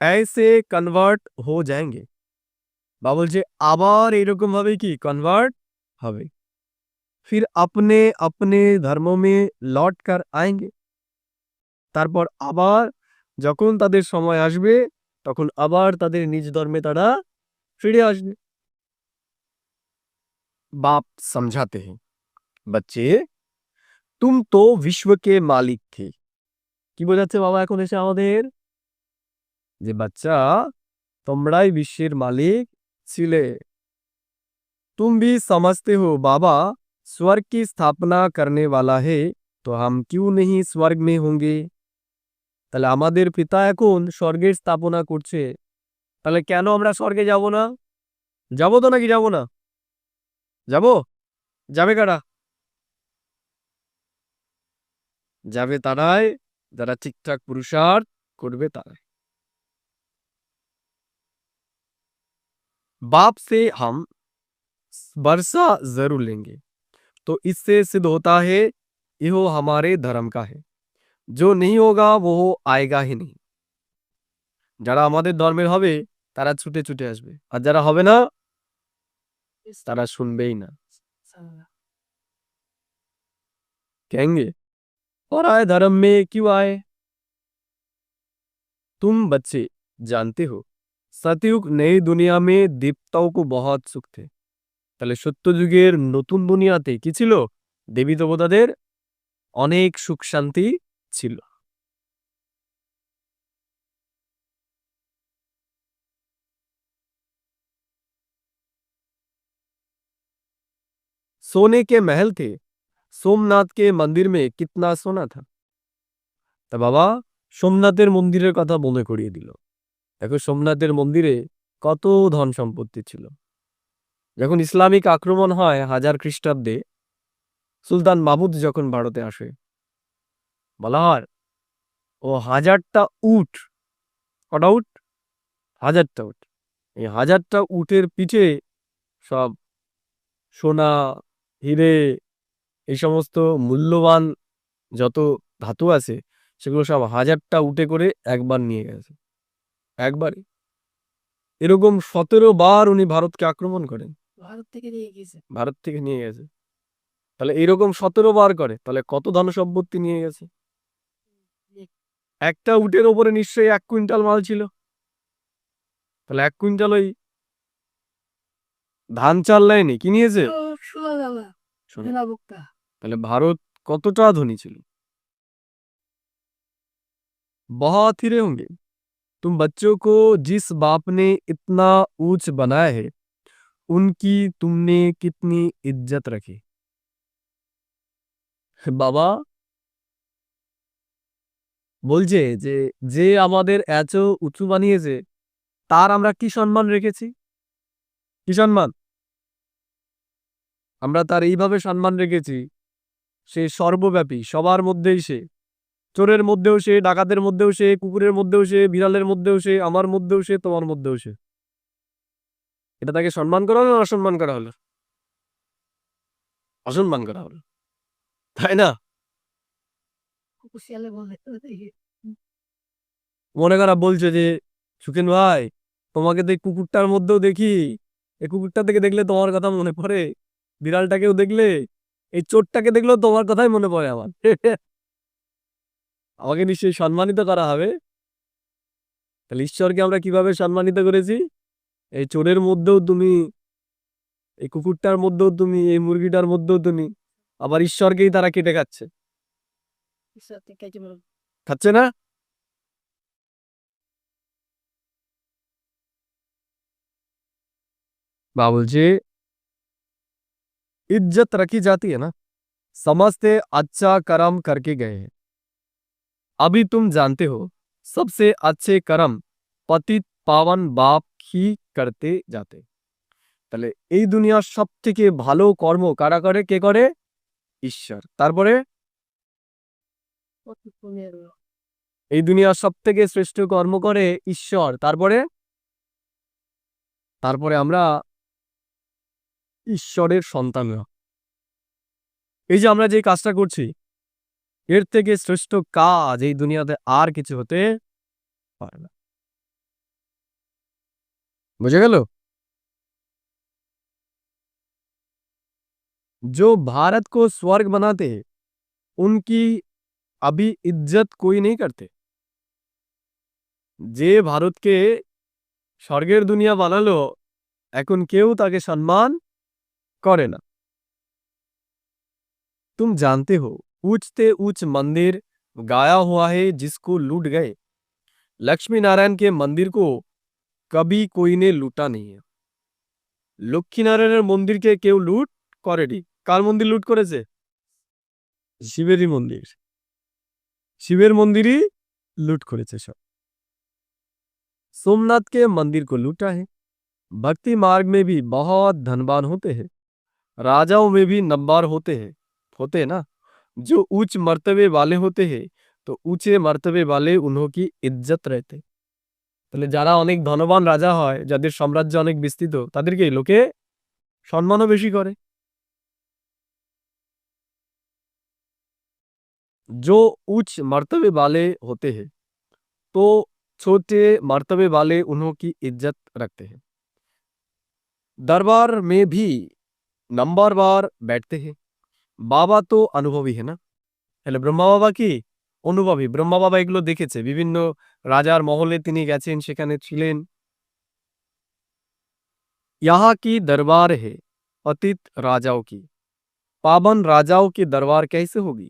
ऐसे कन्वर्ट हो जाएंगे বাবা বলছে আবার এরকম ভাবে কি কনভার্ট হবে फिर अपने अपने धर्मों में लौट कर आएंगे তারপর আবার যখন তাদের সময় আসবে তখন আবার তাদের নিজ ধর্মে তারা ফিরে আসবে बाप समझाते हैं बच्चे तुम तो विश्व के मालिक थे কি বোঝাচ্ছে বাবা এখন এসে আমাদের যে বাচ্চা তোমরাই বিশ্বের মালিক ছিলে तुम भी समझते हो बाबा स्वर्ग की स्थापना करने वाला है तो हम क्यों नहीं स्वर्ग में होंगे তাহলে আমাদের পিতা এখন স্বর্গের স্থাপনা করছে তাহলে কেন আমরা স্বর্গে যাব না যাব তো নাকি যাব না যাব যাবে কারা যাবে তারাই যারা ঠিকঠাক পুরুষার্থ করবে তারাই बाप से हम वर्षा जरूर लेंगे तो इससे सिद्ध होता है यह हमारे धर्म का है जो नहीं होगा वो आएगा ही नहीं যারা আমাদের ধর্মের হবে তারা ছুটে ছুটে আসবে আর যারা হবে না তারা শুনবেই না कहेंगे और आए धर्म में क्यों आए तुम बच्चे जानते हो सतयुग नई दुनिया में देवताओं को बहुत सुख थे তাহলে সত্যযুগের নতুন দুনিয়াতে কি ছিল দেবী দেবতাদের অনেক সুখ শান্তি ছিল सोने के महल थे सोमनाथ के मंदिर में कितना सोना था তা বাবা সোমনাথের মন্দিরের কথা মনে করিয়ে দিল দেখো সোমনাথের মন্দিরে কত ধন সম্পত্তি ছিল যখন ইসলামিক আক্রমণ হয় 1000 খ্রিস্টাব্দে সুলতান মাহমুদ যখন ভারতে আসে বলা হয় ও 1000টা উট কটা উট 1000টা উট এই 1000টা উটের পিঠে সব সোনা হিরে এই সমস্ত মূল্যবান যত ধাতু আছে সেগুলো সব 1000টা উটে করে একবার নিয়ে গেছে একবারে এরকম 17 বার উনি ভারতকে আক্রমণ করেন ভারত থেকে নিয়ে গেছে ভারত থেকে নিয়ে গেছে তাহলে এরকম 17 বার করে তাহলে কত ধন সম্পত্তি নিয়ে গেছে একটা উটের উপরে নিশ্চয়ই 1 কুইন্টাল মাল ছিল তাহলে 1 কুইন্টাল ওই ধান চাল নেয়নি কি নিয়েছে শোনা দাদা শোনো, শোনা বক্তা তাহলে ভারত কতটা ধনী ছিল बहुत हीरे होंगे तुम बच्चों को जिस बाप ने इतना ऊंच बनाया है उनकी तुमने कितनी इज्जत रखी বাবা বলছে যে যে আমাদের এত উঁচু বানিয়েছে তার আমরা কি সম্মান রেখেছি কি সম্মান আমরা তার এইভাবে সম্মান রেখেছি, সে সর্বব্যাপী, সবার মধ্যেই সে। চোরের মধ্যেও সে, ডাকাতের মধ্যেও সে, কুকুরের মধ্যেও সে, বিড়ালের মধ্যেও সে, আমার মধ্যেও সে, তোমার মধ্যেও সে। এটা তাকে সম্মান করা হলো না অসম্মান করা হলো? অসম্মান করা হলো, তাই না? কুকুর শিয়ালে বলে মনে করা বলছে যে সুখেন ভাই, তোমাকে তো এই কুকুরটার মধ্যেও দেখি, এই কুকুরটা থেকে দেখলে তোমার কথা মনে পড়ে, বিড়ালটাকেও দেখলে, এই চোরটাকে দেখলেও তোমার কথাই মনে পড়ে আমার। আমাকে নিশ্চয়ই সম্মানিত করা হবে। তাহলে ঈশ্বরকে আমরা কিভাবে সম্মানিত করেছি? এই চোরের মধ্যেও তুমি, এই কুকুরটার মধ্যেও তুমি, এই মুরগিটার মধ্যেও তুমি। আবার ঈশ্বরকেই তারা কেটে খাচ্ছে, খাচ্ছে না? বা বলছে इज्जत रखी जाती है ना, समझते अच्छा कर्म करके गए हैं। अभी तुम जानते हो सबसे अच्छे कर्म पतित पावन बाप ही करते जाते। তাহলে এই দুনিয়ার সব থেকে ভালো কর্ম কারা করে? কে করে? ঈশ্বর। তারপরে এই দুনিয়ার সব থেকে শ্রেষ্ঠ কর্ম করে ঈশ্বর। তারপরে তারপরে আমরা ঈশ্বরের সন্তানরা। এই যে আমরা যে কাজটা করছি, এর থেকে শ্রেষ্ঠ কাজ এই দুনিয়াতে আর কিছু হতে পারে না। বুঝে গেল? जो भारत को स्वर्ग बनाते हैं उनकी अभी इज्जत कोई नहीं करते। যে ভারতকে স্বর্গের দুনিয়া বানালো, এখন কেউ তাকে সম্মান করে না। तुम जानते हो ऊंचते ऊंच मंदिर गाया हुआ है जिसको लूट गए, लक्ष्मी नारायण के मंदिर को कभी कोई ने लूटा नहीं है। লক্ষ্মীনারায়ণের মন্দিরকে কেউ লুট করেনি। কার মন্দির লুট করেছে? শিবেরই মন্দির। শিবের মন্দিরই लूट করেছে সব। सोमनाथ के मंदिर को लूटा है। भक्ति मार्ग में भी बहुत धनवान होते हैं, राजाओं में भी नंबर होते हैं ना। जो उच्च मर्तबे वाले होते हैं तो ऊंचे मर्तबे वाले उन्हों की इज्जत रहते। তাহলে যারা অনেক ধনবান রাজা হয়, যাদের সাম্রাজ্য অনেক বিস্তৃত, তাদেরকে লোকে সম্মানও বেশি করে। जो उच्च मर्तबे वाले होते हैं तो छोटे मर्तबे वाले उन्हों की इज्जत रखते हैं। दरबार में भी नंबरवार बैठते हैं। বাবা তো অনুভবী है ना। তাহলে ব্রহ্মা বাবা কি অনুভবী? ব্রহ্মা বাবা এগুলো দেখেছে, বিভিন্ন রাজার মহলে তিনি গেছেন, সেখানে ছিলেন। यहाँ की दरबार है पतित राजाओं की, पावन राजाओं की दरबार कैसे होगी?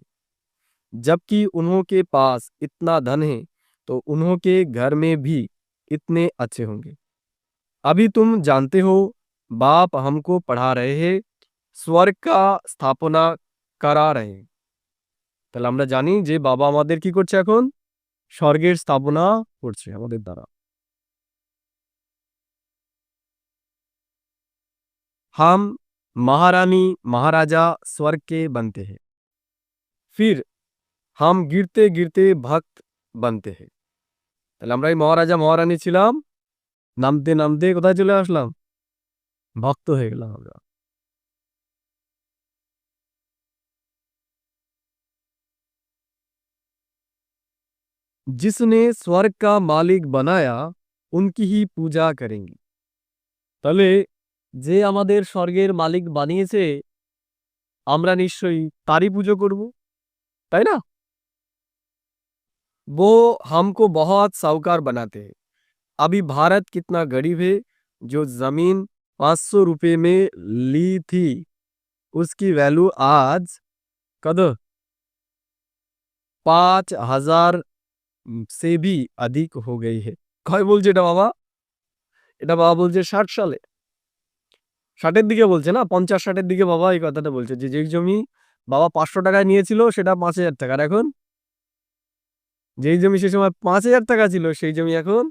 जबकि उन्हों के पास इतना धन है तो उन्हों के घर में भी इतने अच्छे होंगे। अभी तुम जानते हो बाप हमको पढ़ा रहे हैं, स्वर्ग का स्थापना करा रहे हैं। তাহলে আমরা জানি যে বাবা আমাদের কি করছে? এখন স্বর্গের স্থাপনা করছে আমাদের দ্বারা। हम महारानी महाराजा स्वर्ग के बनते हैं, फिर हम गिरते गिरते भक्त बनते हैं। তাহলে আমরা এই মহারাজা মহারানী ছিলাম, নামতে নামতে কোথায় চলে আসলাম? ভক্ত হয়ে গেলাম আমরা। जिसने स्वर्ग का मालिक बनाया उनकी ही पूजा करेंगे। তাহলে যে আমাদের স্বর্গের মালিক বানিয়েছে, আমরা নিশ্চয়ই তারই পুজো করব, তাই না? वो हमको बहुत साहूकार बनाते हैं। अभी भारत कितना गरीब है, जो जमीन 500 रुपए में ली थी उसकी वैल्यू आज कद 5000 से भी अधिक हो गई है। কয় বলছে এটা বাবা? এটা বাবা বলছে 60 সালে, 60-এর দিকে বলছে না, 50-60-এর দিকে বাবা এই কথাটা বলছে যে যেই জমি বাবা 500 টাকায় নিয়েছিল সেটা 5000 টাকা। আর এখন যেই জমি সে সময় 5000 টাকা ছিল, সেই জমি এখন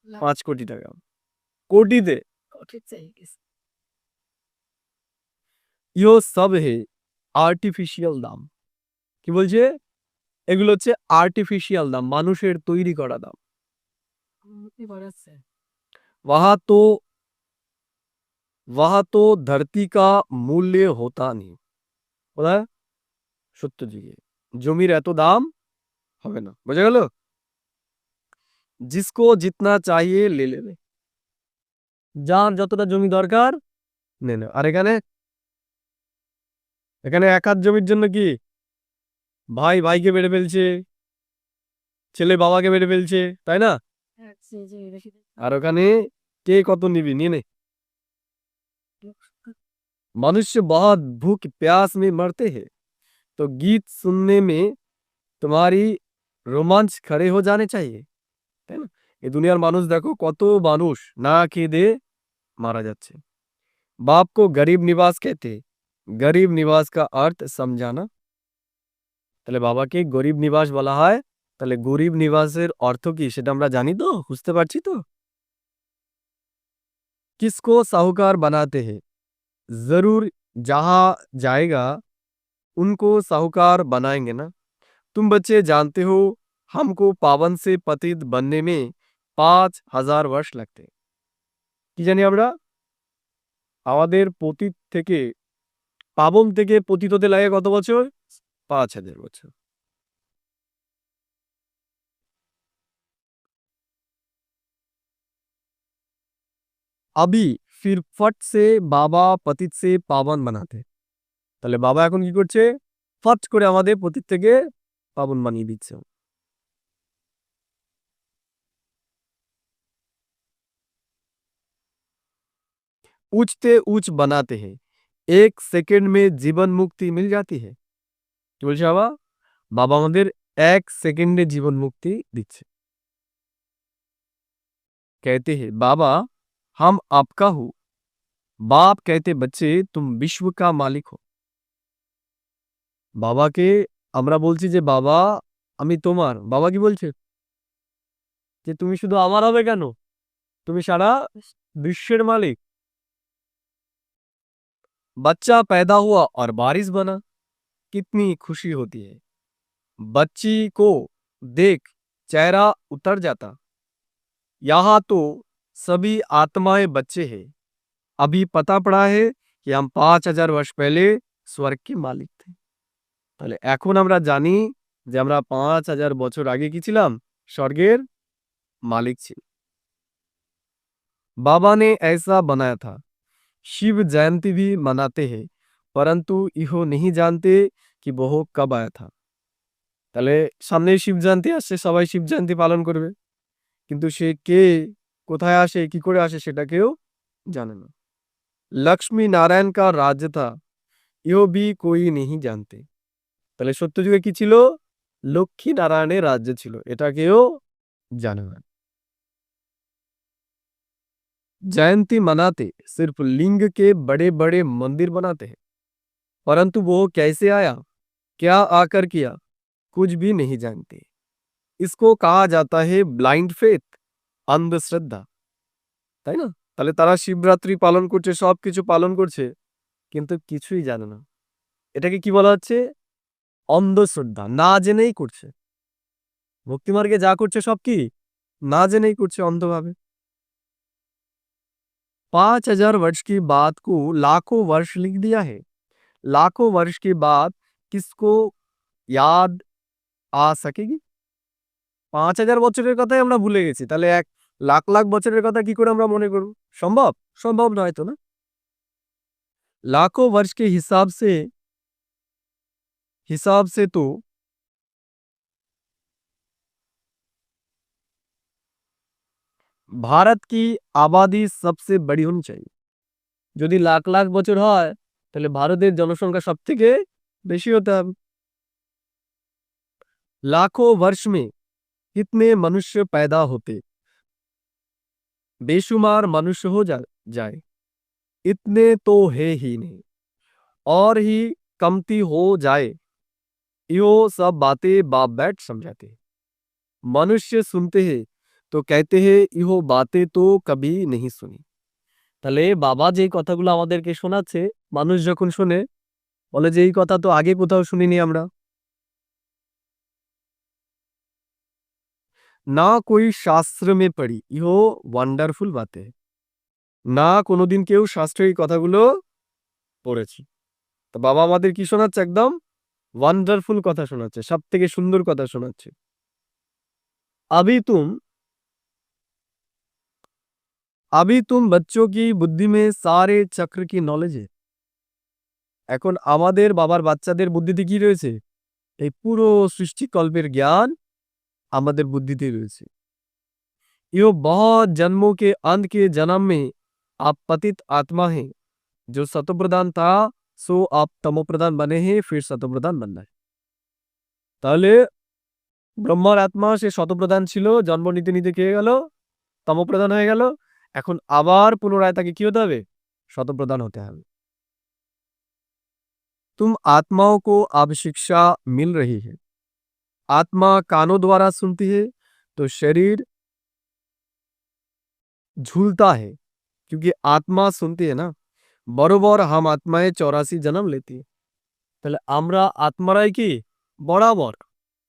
5 কোটি টাকা। কোটিতে। ইও সব হে আর্টিফিশিয়াল দাম। কি বলছে? এগুলো হচ্ছে আর্টিফিশিয়াল দাম, মানুষের তৈরি করা দাম। वहां तो वहां तो धरती का मूल्य होता नहीं। কোথায়? সত্য যুগে জমির এত দাম হবে না। বোঝা গেল? जिसको जितना चाहिए ले लेবে। যার যতটা জমি দরকার নে নে। আর এখানে এখানে এক হাত জমির জন্য কি ভাই ভাইকে মেরে ফেলছে, ছেলে বাবাকে মেরে ফেলছে, তাই না? আর ওখানে কে কত নিবি নিয়ে নে। मनुष्य बहुत भूख प्यास में मरते हैं, तो गीत सुनने में तुम्हारी रोमांच खड़े हो जाने चाहिए। তাই না? এই দুনিয়ার মানুষ দেখো কত মানুষ না খেয়ে দিয়ে মারা যাচ্ছে। बाप को गरीब निवास कहते हैं। गरीब निवास का अर्थ समझाना। তাহলে বাবাকে গরিব নিবাস বলা হয়, তাহলে গরিব নিবাসের অর্থ কি সেটা আমরা জানি তো, বুঝতে পারছি তো। किसको साहूकार बनाते हैं? जरूर जहां जाएगा उनको साहूकार बनाएंगे ना। तुम बच्चे जानते हो हमको पावन से पतित बनने में 5,000 वर्ष लगते। কি জানি আমরা? আমাদের পতিত থেকে পাবন থেকে পতিত হতে লাগে কত বছর? 5,000 বছর। अभी फिर फट से বাবা পতিত से পাবন বানাতে। তাহলে বাবা এখন কি করছে? ফট করে আমাদের পতিত থেকে পাবন বানিয়ে দিচ্ছে। ऊंचते ऊंच बनाते हैं, 1 সেকেন্ড में জীবন মুক্তি মিল जाती है। কি বলছে বাবা? বাবা আমাদের 1 সেকেন্ডে জীবন মুক্তি দিচ্ছে। कहते हैं बाबा हम आपका हूँ। बाप कहते बच्चे तुम विश्व का मालिक हो। বাবাকে আমরা বলছি যে বাবা আমি তোমার। বাবা কি বলছে? যে তুমি শুধু আমার হবে কেন? তুমি সারা বিশ্বের মালিক। बच्चा पैदा हुआ और बारिश बना, कितनी खुशी होती है। बच्ची को देख चेहरा उतर जाता। यहाँ तो सभी आत्माएं बच्चे हैं। अभी पता पड़ा है कि हम 5,000 वर्ष पहले स्वर्ग के मालिक थे। তাহলে এখন আমরা জানি যে আমরা 5,000 বছর আগে কি ছিলাম? স্বর্গের মালিক ছিল। बाबा ने ऐसा बनाया था। शिव जयंती भी मनाते हैं, परंतु इहो नहीं जानते कि वो कब आया था। তাহলে সামনে শিব জয়ন্তী আসছে, সবাই শিব জয়ন্তী পালন করবে, কিন্তু সে কে, কোথায় আসে, কি করে আসে সেটা কেউ জানে না। লক্ষ্মী নারায়ণ का राज्य था, ইহো भी कोई नहीं जानते। তাহলে সত্য যুগে কি ছিল? লক্ষ্মী নারায়ণের রাজ্য ছিল, এটা কেউ জানে না। जयंती मनाते सिर्फ लिंग के बड़े बड़े मंदिर बनाते हैं, परंतु वो कैसे आया, क्या आकर किया, कुछ भी नहीं जानते। इसको कहा जाता है ब्लाइंड फेथ, अंधश्रद्धा। তাই না? তাহলে তারা শিবরাত্রি পালন করছে, সবকিছু পালন করছে, কিন্তু কিছুই জানে না। এটাকে কি বলা হচ্ছে? অন্ধশ্রদ্ধা, না জেনেই করছে। ভক্তিমার্গে যা করছে সব কি না জেনেই করছে, অন্ধভাবে। 5,000 वर्ष की बात को लाखों वर्ष लिख दिया है। लाखों वर्ष के बाद किसको याद आ सकेगी? 5,000 বছরের কথাই আমরা ভুলে গেছি, তাহলে 1 লাখ লাখ বছরের কথা কি করে আমরা মনে করব? সম্ভব? সম্ভব নয় তো, না? लाखों वर्ष के हिसाब से तो भारत की आबादी सबसे बड़ी होनी चाहिए। যদি লাখ লাখ বছর হয় তাহলে ভারতের জনসংখ্যা সবথেকে বেশি হতে হবে। लाखों वर्ष में कितने मनुष्य पैदा होते, बेशुमार मनुष्य हो जाए, इतने तो है ही नहीं, और ही कमती हो जाए, यो सब बातें बाप बैठ समझाते। मनुष्य सुनते हैं तो कहते हैं यो बातें तो कभी नहीं सुनी। তাহলে বাবা যেই কথাগুলো আমাদেরকে শোনাচ্ছে, মানুষ যখন শোনে বলে যে এই কথা তো আগে কোথাও শুনিনি আমরা। না কোই শাস্ত্র মে পড়ি, ইহো ওয়ান্ডারফুল বাতে। না কোনোদিন কেউ শাস্ত্রে এই কথাগুলো পড়েছি। তো বাবা আমাদের কি শোনাচ্ছে? একদম ওয়ান্ডারফুল কথা শোনাচ্ছে, সব থেকে সুন্দর কথা শোনাচ্ছে। अभी तुम अभी तुम बच्चों की बुद्धि में सारे चक्र की नॉलेज है। এখন আমাদের বাবার বাচ্চাদের বুদ্ধিতে কি রয়েছে? এই পুরো সৃষ্টিকল্পের জ্ঞান আমাদের বুদ্ধিতে রয়েছে। यो बहुत जन्मों के अंत के जन्म में आप पतित आत्मा हैं, जो सतोप्रधान था सो आप तमोप्रधान बने हैं, फिर सतोप्रधान बनना है। তাহলে ব্রহ্মার আত্মা সে শতপ্রধান ছিল, জন্ম নিতে নিতে কি হয়ে গেল? তমপ্রধান হয়ে গেল। এখন আবার পুনরায় তাকে কি হতে হবে? শতপ্রধান হতে হবে। तुम आत्माओं को अब शिक्षा मिल रही है। आत्मा कानों द्वारा सुनती है तो शरीर झूलता है, क्योंकि आत्मा सुनती है ना। बरोबर हम आत्माएं 84 जन्म लेती है। তাহলে আমরা আত্মারাই কি বরাবর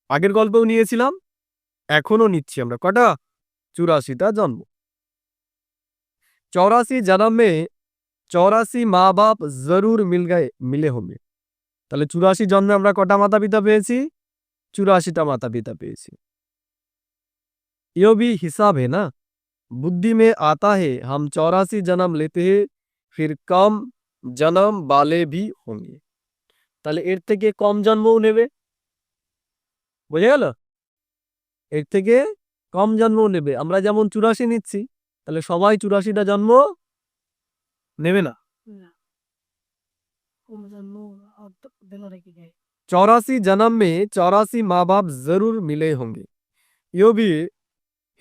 আগের গল্পেও নিয়েছিলাম, এখনো নিচ্ছি আমরা কটা? 84টা জন্ম। 84 जन्म में 84 माँ बाप जरूर मिले होंगे। তাহলে 84 জন্মে আমরা কটা মাতা পিতা পেয়েছি? 84টা माता पिता পেয়েছি। यो भी हिसाब है ना। बुद्धि में आता है हम 84 जन्म लेते हैं, फिर कम जन्म वाले भी होंगे। তাহলে এর থেকে কম জন্মও নেবে, বুঝে গেল? এর থেকে কম জন্মও নেবে। আমরা যেমন 84 নিচ্ছি, তাহলে সবাই 84টা জন্ম নেবে না। না কোন জন্ম দিল রেখে যায় 84 जन्म में 84 माँ बाप जरूर मिले होंगे। यो भी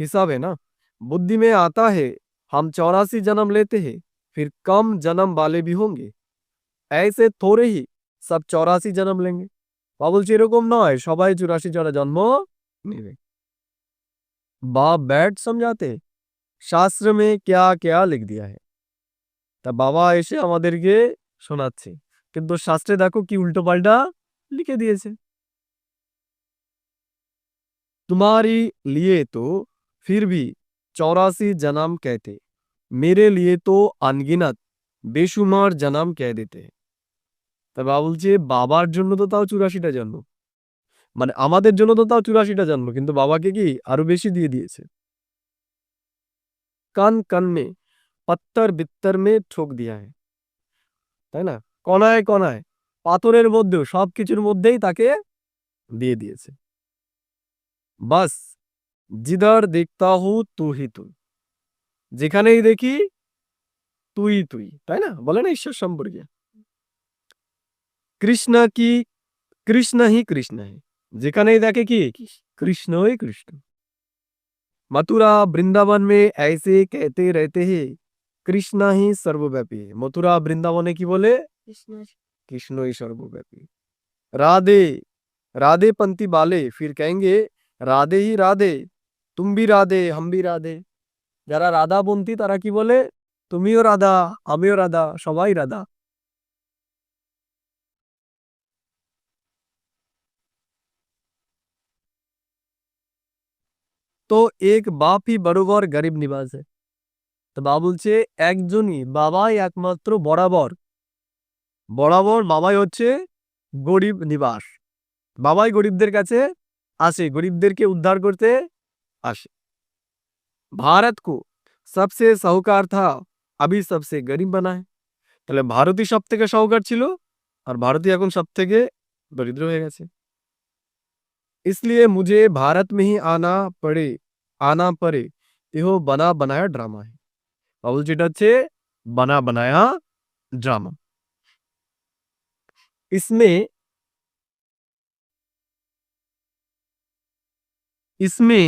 हिसाब है ना। बुद्धि में आता है हम 84 जन्म लेते हैं, फिर कम जन्म वाले भी होंगे। ऐसे थोड़े ही सब 84 जन्म लेंगे। বাবা বলছে এরকম নয়, সবাই 84 জরা জন্ম নেবে। बाप बैठ समझाते हैं, শাস্ত্র में क्या क्या लिख दिया है। তা বাবা এসে আমাদেরকে শোনাচ্ছে, কিন্তু শাস্ত্রে দেখো কি উল্টো পাল্টা লিখে দিয়েছে। तुम्हारी लिए तो फिर भी 84 जन्म कहते, मेरे लिए तो अनगिनत बेशुमार जन्म कह देते हैं। তা বাবা বলছে বাবার জন্য তো তাও 84টা জন্ম, মানে আমাদের জন্য তো তাও 84টা জন্ম, কিন্তু বাবাকে কি আরো বেশি দিয়ে দিয়েছে। কান কান মে पत्थर बित्तर में ठोक दिया है। তাই না? কণায় কণায় পাথরের মধ্যেও সবকিছুর মধ্যেই তাকে দিয়ে দিয়েছে। বাস जिधर देखता हूँ तू ही तू, যেখানেই দেখি তুই তুই, তাই না? বলে না ঈশ্বর সম্পর্কে কৃষ্ণ কি কৃষ্ণ হি কৃষ্ণ হে, যেখানেই দেখে কি কৃষ্ণই কৃষ্ণ। मथुरा वृंदावन में ऐसे कहते रहते हैं कृष्णा ही सर्वव्यापी है। मथुरा वृंदावने की बोले কৃষ্ণ कृष्ण ही सर्वव्यापी। राधे राधे पंथी वाले फिर कहेंगे राधे ही राधे, तुम भी राधे हम भी राधे। যারা রাধাপন্থী তারা কি বলে? তুমিও রাধা আমিও রাধা, সবাই রাধা। তো এক বাপই বরাবর গরিব নিবাস है। তো বাবা বলছে একজনই বাবাই একমাত্র বরাবর, বরাবর বাবাই হচ্ছে গরিব নিবাস। বাবাই গরিবদের কাছে আসে, গরিবদেরকে উদ্ধার করতে আসে। भारत को सबसे साहूकार था, अभी सबसे गरीब बना है। তাহলে ভারতই সব থেকে সাহূকার ছিল, আর ভারতই এখন সব থেকে দরিদ্র হয়ে গেছে। इसलिए मुझे भारत में ही आना पड़े, এহ बना बनाया ड्रामा है। বাবুল যেটা হচ্ছে बना बनाया ड्रामा। इसमें इसमें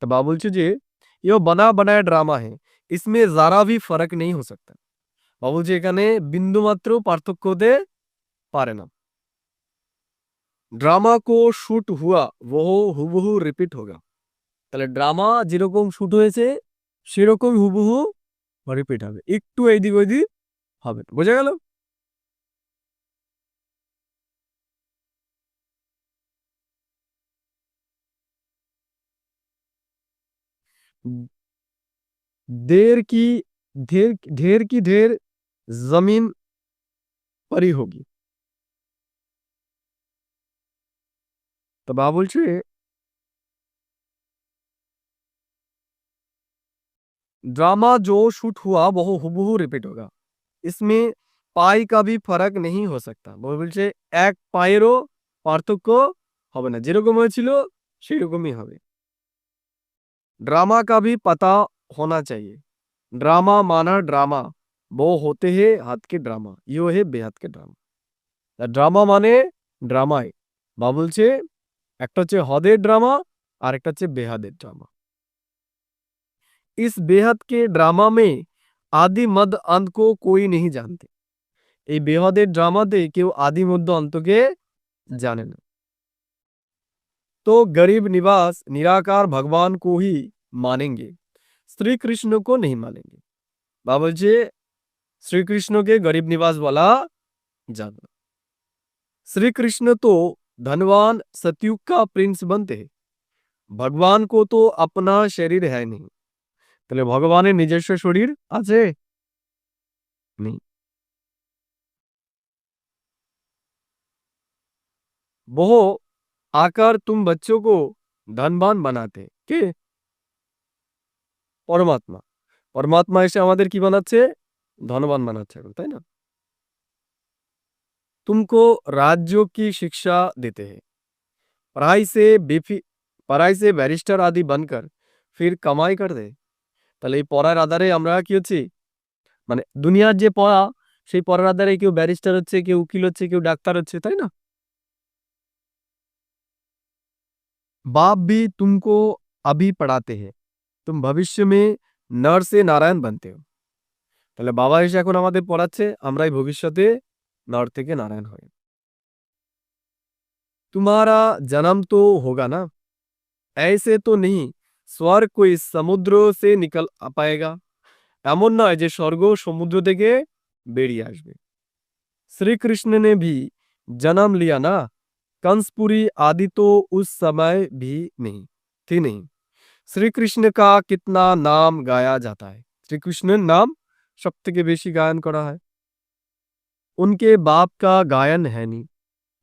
तो बाबा বলছে যে ये बना बनाया ड्रामा है, इसमें जरा भी फर्क नहीं हो सकता। বলছে এখানে বিন্দুমাত্র পার্থক্য হতে পারে না। ড্রামা কো শুট হুয়া ওহ হুবহু রিপিট হোগা। তাহলে ড্রামা যেরকম শুট হয়েছে সেরকম হুবহু রিপিট হবে, একটু এইদিক ওইদিক হবে। বোঝা গেল? देर की ढेर ढेर की ढेर जमीन पड़ी होगी। तो বাবা বলছে ड्रामा जो शूट हुआ वो হুবহু रिपीट होगा, इसमें পাই का भी फर्क नहीं हो सकता। বাবা বলছে এক পায়েরও পার্থক্য হবে না, যেরকম হয়েছিল সেই রকমই হবে। ड्रामा का भी पता होना चाहिए। ड्रामा माना ड्रामा, वो होते हैं हाथ के ड्रामा, यो है बेहाত के ड्रामा। ড্রামা মানে ড্রামায়, বা বলছে একটা হচ্ছে হদের ড্রামা আর একটা হচ্ছে বেহাদের ড্রামা। इस बेहद के ड्रामा में आदि मध्य अंत को कोई नहीं जानते। এই বেহাদের ড্রামাতে কেউ আদি মধ্য অন্তকে জানে না। तो गरीब निवास निराकार भगवान को ही मानेंगे, श्री कृष्ण को नहीं मानेंगे। বা বলছে শ্রীকৃষ্ণকে গরিব নিবাস বলা যাবে না। श्री कृष्ण तो धनवान सतयुग का प्रिंस बनते हैं, भगवान को तो अपना शरीर है नहीं। তাহলে ভগবানের নিজস্ব শরীর আছে? নেই। वो आकर तुम बच्चों को धनवान बनाते हैं। কে? পরমাত্মা। পরমাত্মা এসে আমাদের কি বানাচ্ছে? ধনবান বানাচ্ছে এখন, তাই না? तुमको राज्यों की शिक्षा देते हैं, पढ़ाई से बैरिस्टर आदि बनकर फिर कमाई कर दे। তাহলে এই পড়ার আধারে আমরা কি হচ্ছি, মানে দুনিয়ার যে পড়া সেই পড়ার আধারে কেউ ব্যারিস্টার হচ্ছে, কেউ উকিল হচ্ছে, কেউ ডাক্তার হচ্ছে, তাই না? बाप भी तुमको अभी पढ़ाते हैं, तुम भविष्य में नर से नारायण बनते हो। তাহলে বাবা এসে এখন আমাদের পড়াচ্ছে, আমরাই ভবিষ্যতে নর থেকে নারায়ণ হই। तुम्हारा जन्म तो होगा ना, ऐसे तो नहीं स्वर्ग कोई समुद्र से निकल पाएगा। এমন নয় যে স্বর্গ সমুদ্র থেকে বেরিয়ে আসবে। श्री कृष्ण ने भी जन्म लिया ना, कंसपुरी आदि तो उस समय भी नहीं थी नहीं। श्री कृष्ण का कितना नाम गाया जाता है, श्री कृष्ण नाम सब থেকে বেশি গায়ন করা হয়। उनके बाप का गायन है नहीं।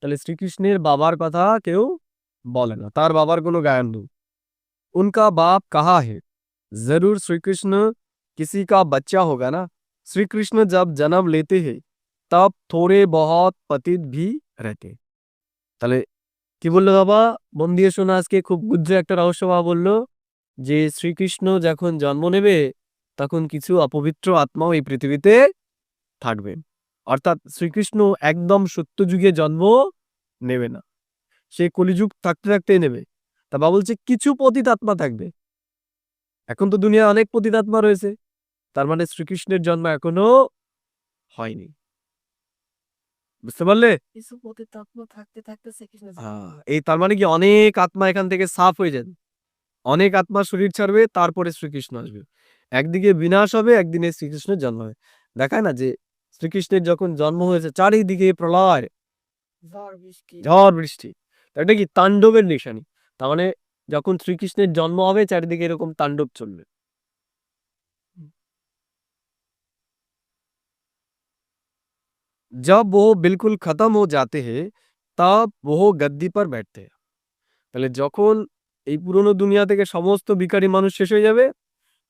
তাহলে শ্রীকৃষ্ণের বাবার কথা কেউ বলে না, তার বাবার কোনো গায়ন নেই। उनका बाप कहाँ है, जरूर श्री कृष्ण किसी का बच्चा होगा ना। श्री कृष्ण जब जन्म लेते हैं तब थोड़े बहुत पतित भी रहते। তাহলে কি বললো বাবা? মন দিয়ে শোনা, আজকে খুব গুজ্জ একটা রহস্য বাবা বললো যে শ্রীকৃষ্ণ যখন জন্ম নেবে তখন কিছু অপবিত্র আত্মাও এই পৃথিবীতে থাকবে। অর্থাৎ শ্রীকৃষ্ণ একদম সত্যযুগে জন্ম নেবে না, সে কলিযুগ থাকতে থাকতেই নেবে। তা বাবা বলছে কিছু পতিত আত্মা থাকবে। এখন তো দুনিয়া অনেক পতিত আত্মা রয়েছে, তার মানে শ্রীকৃষ্ণের জন্ম এখনো হয়নি। বুঝতে পারলে? কিছু পতিতাত্ম থাকতে থাকতে শ্রীকৃষ্ণ এই তার মানে কি অনেক আত্মা এখান থেকে সাফ হয়ে যাবে, অনেক আত্মা শরীর ছাড়বে, তারপরে শ্রীকৃষ্ণ আসবে। একদিকে বিনাশ হবে, একদিনে শ্রীকৃষ্ণের জন্ম হবে। দেখায় না যে শ্রীকৃষ্ণের যখন জন্ম হয়েছে চারিদিকে প্রলয়, ঝড় বৃষ্টি, এটা কি তাণ্ডবের নিশানি। তার মানে যখন শ্রীকৃষ্ণের জন্ম হবে চারিদিকে এরকম তাণ্ডব চলবে। जब वो बिल्कुल खत्म हो जाते हैं तब वो गद्दी पर बैठते हैं। তাহলে যখন এই পুরনো দুনিয়া থেকে সমস্ত ভিখারি মানুষ শেষ হয়ে যাবে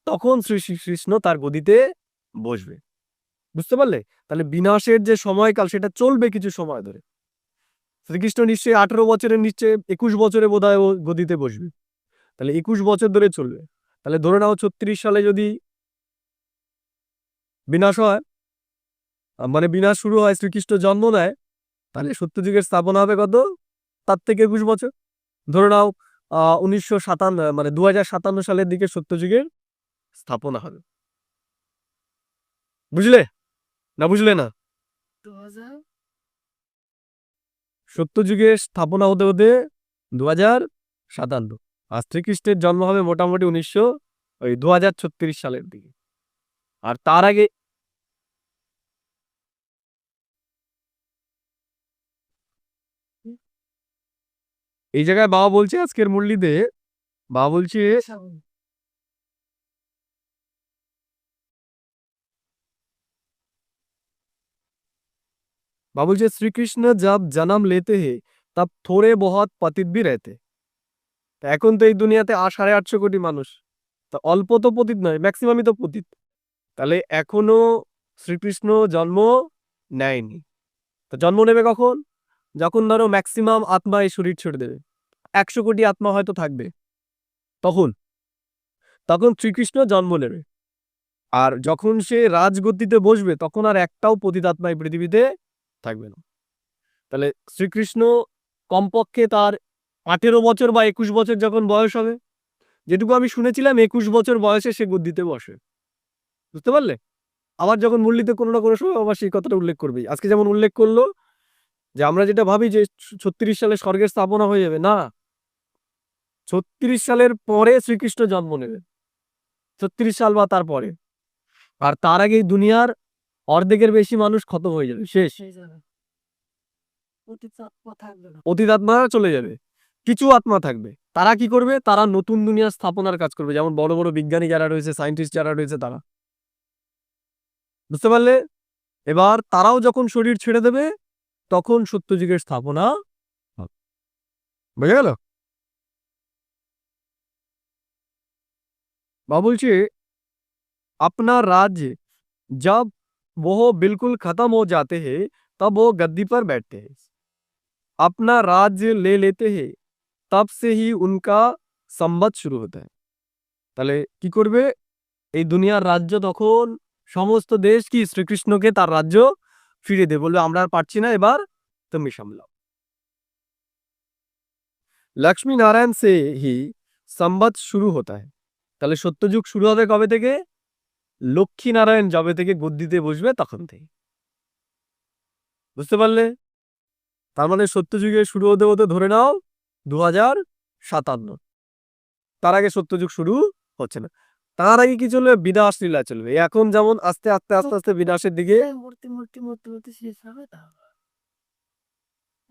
তখন শ্রী শ্রীকৃষ্ণ তার গদিতে বসবে। বুঝতে পারলে? তাহলে বিনাশের যে সময়কাল সেটা চলবে কিছু সময় ধরে। শ্রীকৃষ্ণ নিশ্চয়ই 18 বছরের নিশ্চয়ই 21 বছরে বোধহয় ও গদিতে বসবে, তাহলে 21 বছর ধরে চলবে। তাহলে ধরে নাও 36 সালে যদি বিনাশ হয়, মানে বিনাশ শুরু হয়, শ্রীকৃষ্ণ জন্ম নেয়, তাহলে সত্যযুগের স্থাপনা হবে কত? তার থেকে 21 বছর। ধরে নাও 1957 মানে 2057 সালের দিকে সত্যযুগের স্থাপনা হবে। বুঝলে? না বুঝলে না? 2000 সত্যযুগের স্থাপনা হতে হতে 2057। আর শ্রীকৃষ্ণের জন্ম হবে মোটামুটি 2036 সালের দিকে। আর তার আগে এই জায়গায় বাবা বলছে আজকের মুরলিতে, বাবা বলছে बाबू जी श्री कृष्ण जब जन्म लेते हैं तब थोड़े बहुत पतित भी रहते। তা এখন তো এই দুনিয়াতে 850 কোটি মানুষ, তা অল্প তো পতিত নয়, ম্যাক্সিমামই তো পতিত। তাহলে এখনো শ্রীকৃষ্ণ জন্ম নেয়নি। তো জন্ম নেবে কখন? যখন ধরো ম্যাক্সিমাম আত্মা এই শরীর ছেড়ে দেবে, 100 কোটি আত্মা হয়তো থাকবে, তখন তখন শ্রীকৃষ্ণ জন্ম নেবে। আর যখন সে রাজগদ্দিতে বসবে তখন আর একটাও পতিত আত্মা এই পৃথিবীতে থাকবে না। তাহলে শ্রীকৃষ্ণ কমপক্ষে তার 18 বছর বা 21 বছর যখন বয়স হবে, যেটুকু আমি শুনেছিলাম 21 বছর বয়সে সে গদ্দিতে বসে। বুঝতে পারলে? আবার যখন মুরলিতে কোনো না কোনো সময় আবার সেই কথাটা উল্লেখ করবে। আজকে যেমন উল্লেখ করলো যে আমরা যেটা ভাবি যে 36 সালে স্বর্গের স্থাপনা হয়ে যাবে, না, 36 সালের পরে শ্রীকৃষ্ণ জন্ম নেবে, 36 সাল বা তারপরে। আর তার আগেই দুনিয়ার অর্ধেকের বেশি মানুষ খতম হয়ে যাবে, শেষ। সেই যাবে অতীত আত্মা থাকবে না। অতীত আত্মা চলে যাবে, কিছু আত্মা থাকবে। তারা কি করবে? তারা নতুন দুনিয়া স্থাপনার কাজ করবে, যেমন বড় বড় বিজ্ঞানী যারা রয়েছে, সায়েন্টিস্ট যারা রয়েছে তারা। বুঝতে পারলে? এবার তারাও যখন শরীর ছেড়ে দেবে তখন সত্যযুগের স্থাপনা হবে। বুঝে গেল? বা বলছে अपना राज्य जब वो बिल्कुल खत्म हो जाते हैं तब वो गद्दी पर बैठते हैं। अपना राज्य ले लेते हैं तब से ही उनका संबत शुरू होता है। তাহলে কি করবে? এই দুনিয়ার রাজ্য তখন সমস্ত দেশ কি শ্রীকৃষ্ণকে তার রাজ্য ফিরিয়ে দেবে, বলবে আমরা আর পারছি না, এবার তুমি সামলাও। লক্ষ্মী নারায়ণ সে হি সম্বত শুরু হতা है। তাহলে সত্যযুগ শুরু হবে কবে থেকে? লক্ষ্মী নারায়ণ যবে থেকে গদ্দিতে বসবে তখন থেকে। বুঝতে পারলে? তার মানে সত্যযুগে শুরু হতে হতে ধরে নাও 2057। তার আগে সত্যযুগ শুরু হচ্ছে না। তার আগে কি চলবে? বিনাশ লীলা চলবে। এখন যেমন আস্তে আস্তে আস্তে আস্তে বিনাশের দিকে, মূর্তি মূর্তি মূর্তি মূর্তি শেষ হবে তারপর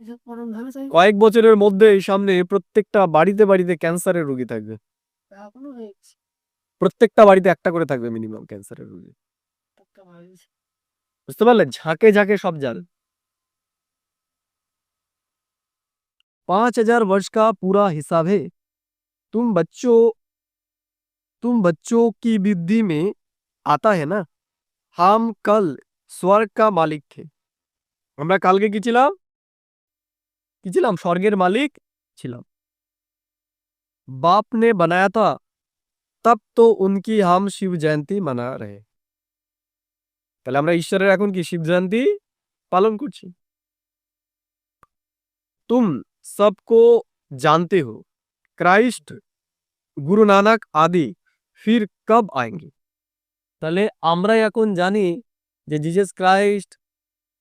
এসব পরম ধামে যাই। কয়েক বছরের মধ্যে এই সামনে প্রত্যেকটা বাড়িতে বাড়িতে ক্যান্সারের রোগী থাকবে। এখনো হয়ে গেছে প্রত্যেকটা বাড়িতে একটা করে থাকবে মিনিমাম ক্যান্সারের রোগী। একটা ভাবিস বুঝতে পারলে? ঝাঁকে ঝাঁকে সব জাল। 5000 वर्ष का पूरा हिसाब है। तुम बच्चों की बुद्धि में आता है ना, हम कल स्वर्ग का मालिक थे। আমরা কালকে কি ছিলাম? কি ছিলাম? স্বর্গের মালিক ছিলাম। बाप ने बनाया था तब तो उनकी हम शिव जयंती मना रहे। তাহলে আমরা ঈশ্বরের এখন কি শিব জয়ন্তী পালন করছি। तुम सबको जानते हो क्राइस्ट গুরু নানক আদি ফির কব আয়েঙ্গে। তাহলে আমরা এখন জানি যে জিসাস ক্রাইস্ট,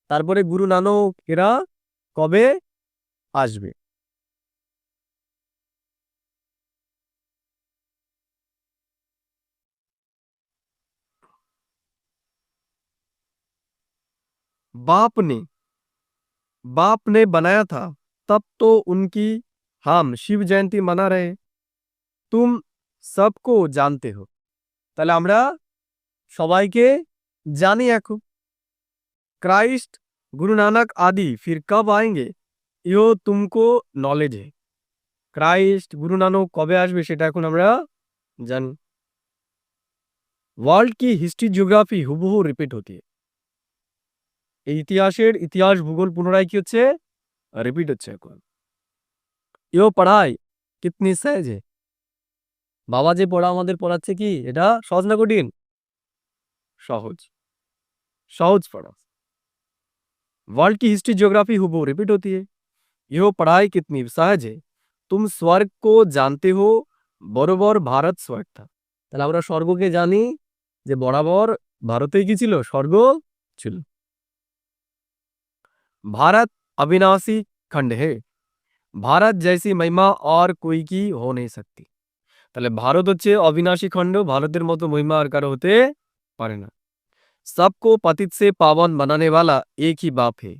তারপরে গুরু নানক, এরা কবে আসবে। बाप ने बाप ने बनाया था तब तो उनकी हम शिव जयंती मना रहे। तुम सबको जानते हो। তাহলে আমরা সবাইকে জানি এখন। क्राइस्ट गुरु नानक आदि फिर कब आएंगे यो तुमको नॉलेज है। क्राइस्ट गुरु नानक কবে আসবে সেটা এখন আমরা জানি। वर्ल्ड की हिस्ट्री जियोग्राफी হুবহু রিপিট होती है। এই ইতিহাসের ইতিহাস ভূগোল পুনরায় কি হচ্ছে? রিপিট হচ্ছে এখন। ইও পড়াই কিতনি সহজ है। বাবা যে পড়া আমাদের পড়াচ্ছে কি এটা সহজ না কঠিন? সহজ, সহজ পড়া। वर्ल्ड की हिस्ट्री जियोग्राफी হুবহু রিপিट होती है। ইও পড়াই কিতনি সহজ है। तुम स्वर्ग को जानते हो বরাবর ভারত স্বর্গ था। তাহলে আমরা স্বর্গকে জানি যে বরাবর ভারতেই কি ছিল? স্বর্গ ছিল। भारत अविनाशी खंड है, भारत जैसी महिमा और कोई की हो नहीं सकती। তাহলে ভারত হচ্ছে অবিনাশী খণ্ড, ভারতের মতো মহিমা আর কারো হতে পারে না। सबको पतित से पावन बनाने वाला एक ही बाप है।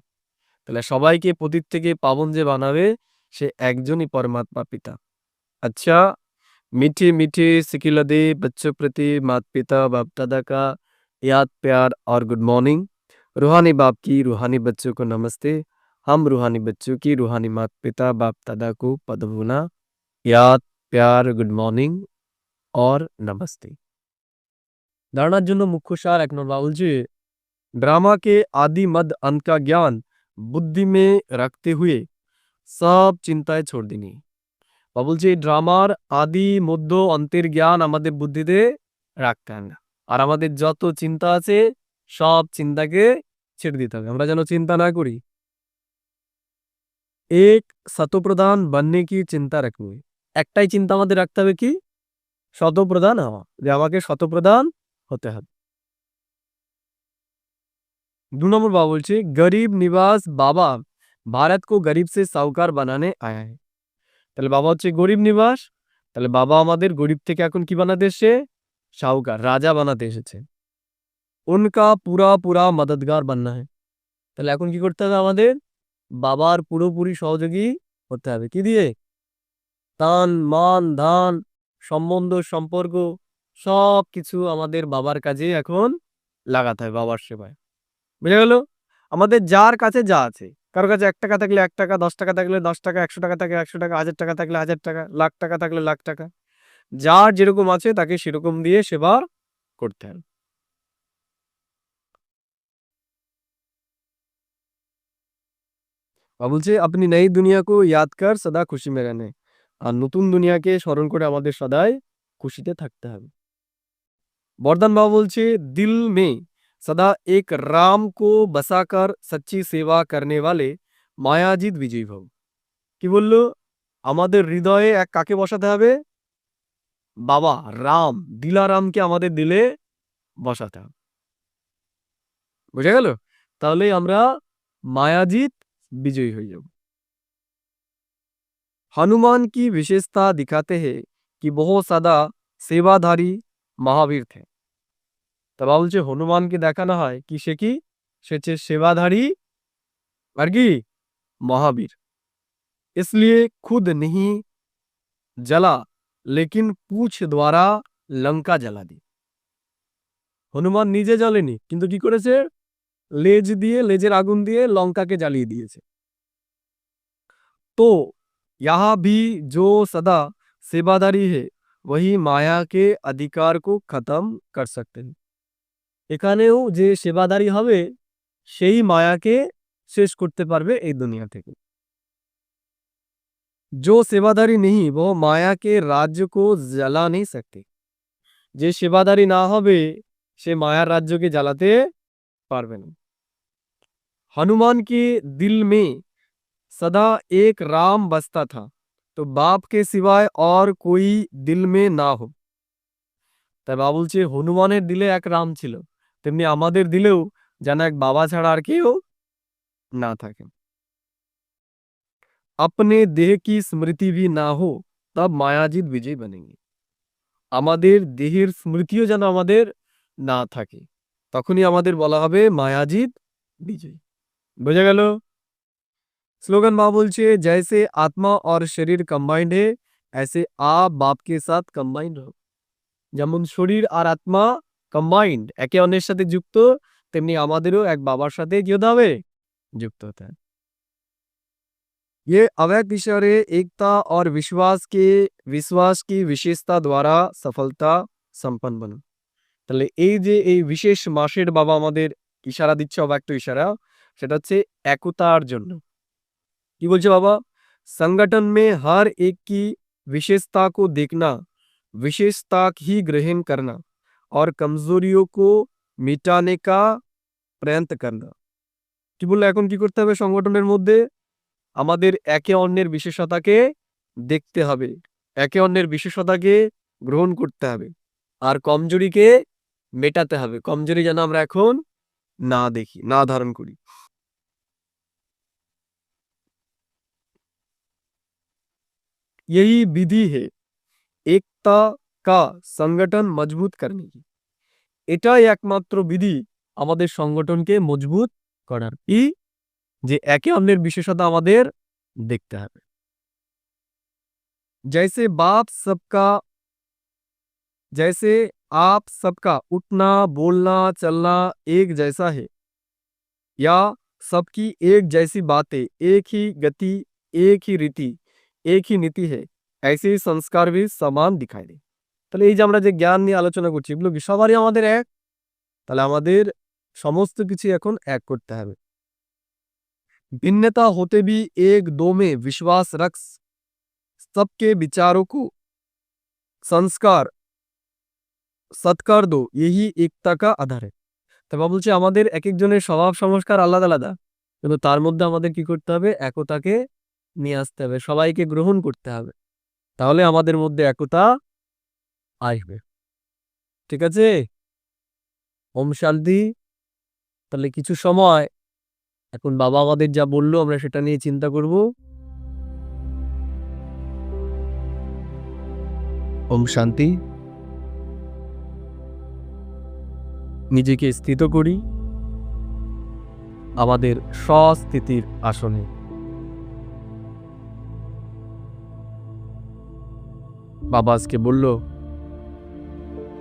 তাহলে সবাইকে পতিত থেকে পাবন যে বানাবে সে একজনই পরমাত্মা পিতা। अच्छा, मीठे मीठे सिकिलदे बच्चों प्रति माता पिता बाप दादा का याद प्यार और गुड मॉर्निंग। रूहानी बाप की रूहानी बच्चों को नमस्ते। हम रूहानी बच्चों की रूहानी माता पिता बाप दादा को पदमुना याद प्यार गुड मॉर्निंग और नमस्ते। धारणार जन्य मुख्य सार 1 नंबर বলছে ड्रामा के आदि मध्य अंत का ज्ञान बुद्धि में रखते हुए सब चिंताएं छोड़ देनी। বা বলছে এই ড্রামার আদি মধ্য অন্তের জ্ঞান আমাদের বুদ্ধিতে রাখতে হবে না, আর আমাদের যত চিন্তা আছে সব চিন্তাকে ছেড়ে দিতে হবে, আমরা যেন চিন্তা না করি। এক শতপ্রধান बनने की চিন্তা রাখবে, একটাই চিন্তা আমাদের রাখতে হবে কি শতপ্রধান হওয়া, যে আমাকে শতপ্রধান হতে হবে। 2 নম্বর বাবা বলছে गरीब निवास बाबा भारत को गरीब से साहूकार बनाने आया है। তাহলে বাবা হচ্ছে গরিব নিবাস, তাহলে বাবা আমাদের গরিব থেকে এখন কি বানাতে এসেছে সাহুকার রাজা বানাতে এসেছে। উনকা পুরা পুরা মদদগার बनना है। তাহলে এখন কি করতে হবে আমাদের বাবার পুরোপুরি সহযোগী হতে হবে, কি দিয়ে তান মান ধান সম্বন্ধ সম্পর্ক সব কিছু আমাদের বাবার কাজে এখন লাগাতে হবে, বাবার সেবায়। বুঝা গেল? আমাদের যার কাছে যা আছে, কারো কাছে 1 টাকা থাকলে 1 টাকা, 10 টাকা থাকলে 10 টাকা, 100 টাকা থাকলে 100 টাকা, 1000 টাকা থাকলে 1000 টাকা, লাখ টাকা থাকলে লাখ টাকা, যার যেরকম আছে তাকে সেরকম দিয়ে সেবা করতে হবে। বলছে আপনি नई दुनिया को याद कर सदा खुशी में रहने, আর নতুন দুনিয়াকে স্মরণ করে আমাদের সদাই খুশিতে থাকতে হবে। বর্ধন বাবা বলছে दिल में सदा एक राम को बसाकर सच्ची सेवा करने वाले मायाजीत विजयी भव। কি বললো আমাদের হৃদয়ে এক কাকে বসাতে হবে বাবা রাম, দিলারামকে আমাদের দিলে বসাতে হবে। বুঝা গেল? তাহলে আমরা মায়াজিত বিজয়ী হয়ে যাব। हनुमान की विशेषता दिखाते हैं कि बहुत सदा सेवाधारी महावीर थे। তা বাবা বলছে হনুমানকে দেখানো হয় কি সে কি সে হচ্ছে সেবাধারী আর কি महावीर, इसलिए खुद नहीं जला लेकिन पूछ द्वारा लंका जला दी। হনুমান নিজে জ্বলেনি কিন্তু কি করেছে লেজ দিয়ে লেজের আগুন দিয়ে লঙ্কাকে জ্বালিয়ে দিয়েছে। तो यहाँ भी जो सदा सेवादारी है वही माया के अधिकार को खत्म कर सकते हैं। এখানেও যে সেবাদারি হবে সেই মায়াকে শেষ করতে পারবে এই দুনিয়া থেকে। जो सेवादारी नहीं वो माया के राज्य को जला नहीं सकते। যে সেবাদারি না হবে সে মায়ার রাজ্যকে জ্বালাতে পারবে না। हनुमान के दिल में सदा एक राम बसता था तो बाप के सिवाय और कोई दिल में ना हो। তাই বাবা বলছে হনুমানের দিলে এক রাম ছিল, তেমনি আমাদের দিলেও যেন এক বাবা ছাড়া আর কেউ না থাকে। अपने देह की स्मृति भी ना हो तब मायाजीत विजय बनेंगे। আমাদের দেহের স্মৃতিও যেন আমাদের না থাকে তখনই আমাদের বলা হবে মায়াজিত বিজয়। বোঝা গেল? स्लोगन बाबा बोलছে जैसे आत्मा और शरीर कंबाइंड है ऐसे आप बाप के साथ कंबाइंड रहो। যেমন শরীর আর আত্মা কম্বাইন্ড একে অন্যের সাথে যুক্ত, তেমনি আমাদেরও এক বাবার সাথে কি হতে হবে যুক্ত হতে হবে। ये अवैध इशारे एकता और विश्वास की विशेषता द्वारा सफलता संपन्न बनो। তাহলে এই যে এই বিশেষ মাসের বাবা আমাদের ইশারা দিচ্ছে অব্যক্ত ইশারা, সেটা হচ্ছে একতার জন্য। কি বলছে বাবা संगठन में हर एक की विशेषता को देखना, विशेषता ही ग्रहण करना और कमजोरियों को मिटाने का प्रयत्न करना। কি বললো এখন কি করতে হবে সংগঠনের মধ্যে আমাদের একে অন্যের বিশেষতাকে দেখতে হবে, একে অন্যের বিশেষতাকে গ্রহণ করতে হবে আর কমজোরিকে মেটাতে হবে। কমজোরি যেন আমরা এখন না দেখি না ধারণ করি। यही विधि है एकता का संगठन मजबूत करने की। এটাই একমাত্র বিধি আমাদের সংগঠনকে মজবুত করার। কি? যে একে অন্যের বিশেষতা আমাদের দেখতে হবে। जैसे आप सबका उठना बोलना चलना एक जैसा है या सबकी एक जैसी बातें एक ही गति एक ही रीति एक ही নীতি है ऐसे ही संस्कार भी समान दिखाई दे। তাহলে এই যে আমরা যে জ্ঞান নিয়ে আলোচনা করছি এগুলো কি সবারই আমাদের এক? তাহলে আমাদের সমস্ত কিছু এখন এক করতে হবে। भिन्नता होते भी एक दो में विश्वास रख सबके विचारों को संस्कार सत्कार दो यही एकता का आधार है। তারপর বলছে আমাদের এক একজনের স্বভাব সংস্কার আলাদা আলাদা, কিন্তু তার মধ্যে আমাদের কি করতে হবে? একতাকে নিয়ে আসতে হবে, সবাইকে গ্রহণ করতে হবে, তাহলে আমাদের মধ্যে একতা আসবে। ঠিক আছে? ওম শান্তি। তাহলে কিছু সময় এখন বাবা আমাদের যা বললো আমরা সেটা নিয়ে চিন্তা করব। ওম শান্তি। নিজেকে স্থিত করি আমাদের স্বস্থিতির আসনে। বাবা আজকে বলল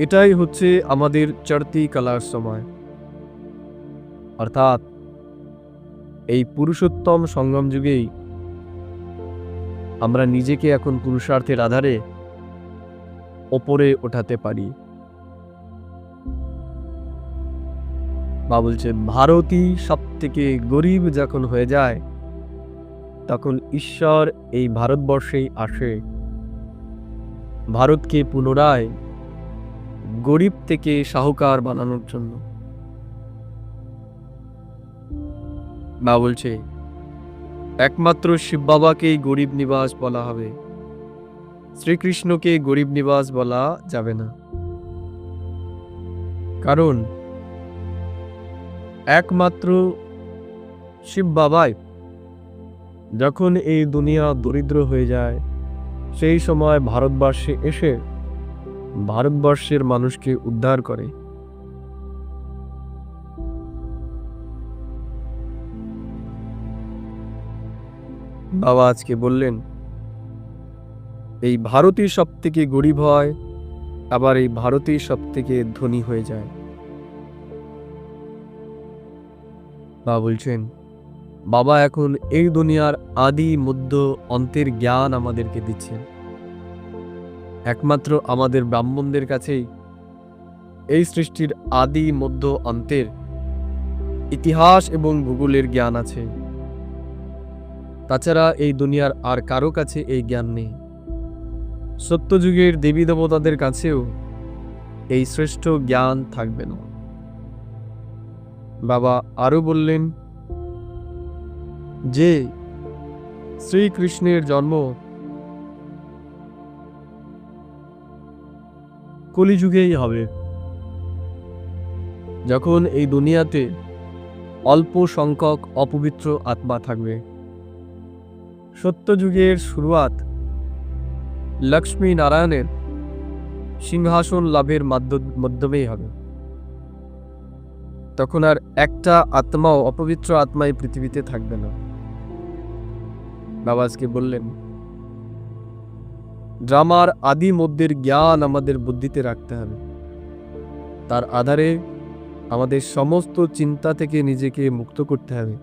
এটাই হচ্ছে আমাদের চড়তি কলার সময়, অর্থাৎ এই পুরুষোত্তম সঙ্গম যুগেই আমরা নিজেকে এখন পুরুষার্থের আধারে ওপরে ওঠাতে পারি। বা বলছে ভারতই সব থেকে গরিব যখন হয়ে যায় তখন ঈশ্বর এই ভারতবর্ষেই আসে ভারতকে পুনরায় গরিব থেকে সাহুকার বানানোর জন্য। বা বলছে একমাত্র শিব বাবাকেই গরিব নিবাস বলা হবে, শ্রীকৃষ্ণকে গরিব নিবাস বলা যাবে না। কারণ একমাত্র শিব বাবাই যখন এই দুনিয়া দরিদ্র হয়ে যায় সেই সময় ভারতবর্ষে এসে ভারতবর্ষের মানুষকে উদ্ধার করে। বাবা আজকে বললেন এই ভারতই সব থেকে গরিব হয়, আবার এই ভারতই সব থেকে ধনী হয়ে যায়। বাবা বলছেন বাবা এখন এই দুনিয়ার আদি মধ্য অন্তের জ্ঞান আমাদেরকে দিচ্ছেন। একমাত্র আমাদের ব্রাহ্মণদের কাছেই এই সৃষ্টির আদি মধ্য অন্তের ইতিহাস এবং ভূগোলের জ্ঞান আছে, তাছাড়া এই দুনিয়ার আর কারো কাছে এই জ্ঞান নেই। সত্যযুগের দেবী দেবতাদের কাছেও এই শ্রেষ্ঠ জ্ঞান থাকবে না। বাবা আরো বললেন যে শ্রীকৃষ্ণের জন্ম কলিযুগেই হবে, যখন এই দুনিয়াতে অল্প সংখ্যক অপবিত্র আত্মা থাকবে। সত্যযুগের শুরুয়াত লক্ষ্মী নারায়ণের সিংহাসন লাভের মাধ্যমেই হবে। তখন আর একটা আত্মাও অপবিত্র আত্মাই পৃথিবীতে থাকবে না। বাবা আজকে বললেন ড্রামার আদি মধ্যের জ্ঞান আমাদের বুদ্ধিতে রাখতে হবে, তার আধারে আমাদের সমস্ত চিন্তা থেকে নিজেকে মুক্ত করতে হবে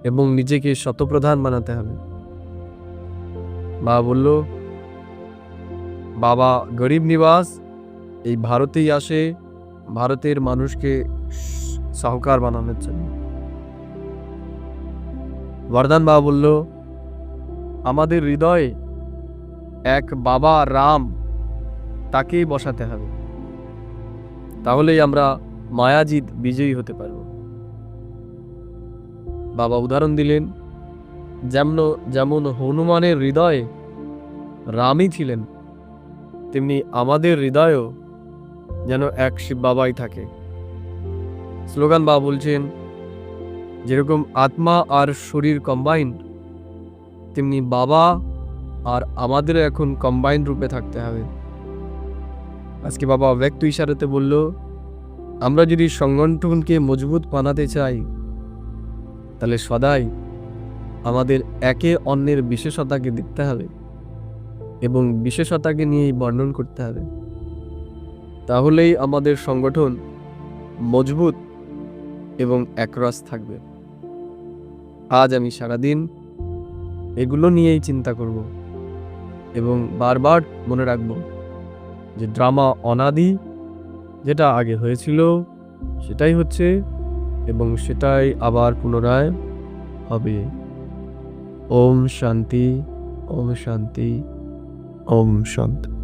এবং নিজেকে শতপ্রধান বানাতে হবে। বাবা বলল বাবা গরিব নিবাস এই ভারতেই আসে ভারতের মানুষকে সাহুকার বানানোর জন্য। বরদান বাবা বলল আমাদের হৃদয়ে এক বাবা রাম তাকেই বসাতে হবে, তাহলেই আমরা মায়াজিৎ বিজয়ী হতে পারব। বাবা উদাহরণ দিলেন যেমন হনুমানের হৃদয়ে রামই ছিলেন, তেমনি আমাদের হৃদয়েও যেন এক শিব বাবাই থাকে। স্লোগান বাবা বলছেন যেরকম আত্মা আর শরীর কম্বাইন্ড, তেমনি বাবা আর আমাদের এখন কম্বাইন্ড রূপে থাকতে হবে। আজকে বাবা অব্যক্ত ইশারাতে বলল, আমরা যদি সংগঠনকে মজবুত বানাতে চাই তাহলে সদাই আমাদের একে অন্যের বিশেষতাকে দেখতে হবে এবং বিশেষতাকে নিয়েই বর্ণন করতে হবে। তাহলেই আমাদের সংগঠন মজবুত এবং একরস থাকবে। আজ আমি সারাদিন এগুলো নিয়েই চিন্তা করব এবং বারবার মনে রাখব যে ড্রামা অনাদি, যেটা আগে হয়েছিল সেটাই হচ্ছে এবং সেটাই আবার পুনরায় হবে। ওম শান্তি, ওম শান্তি, ওম শান্তি।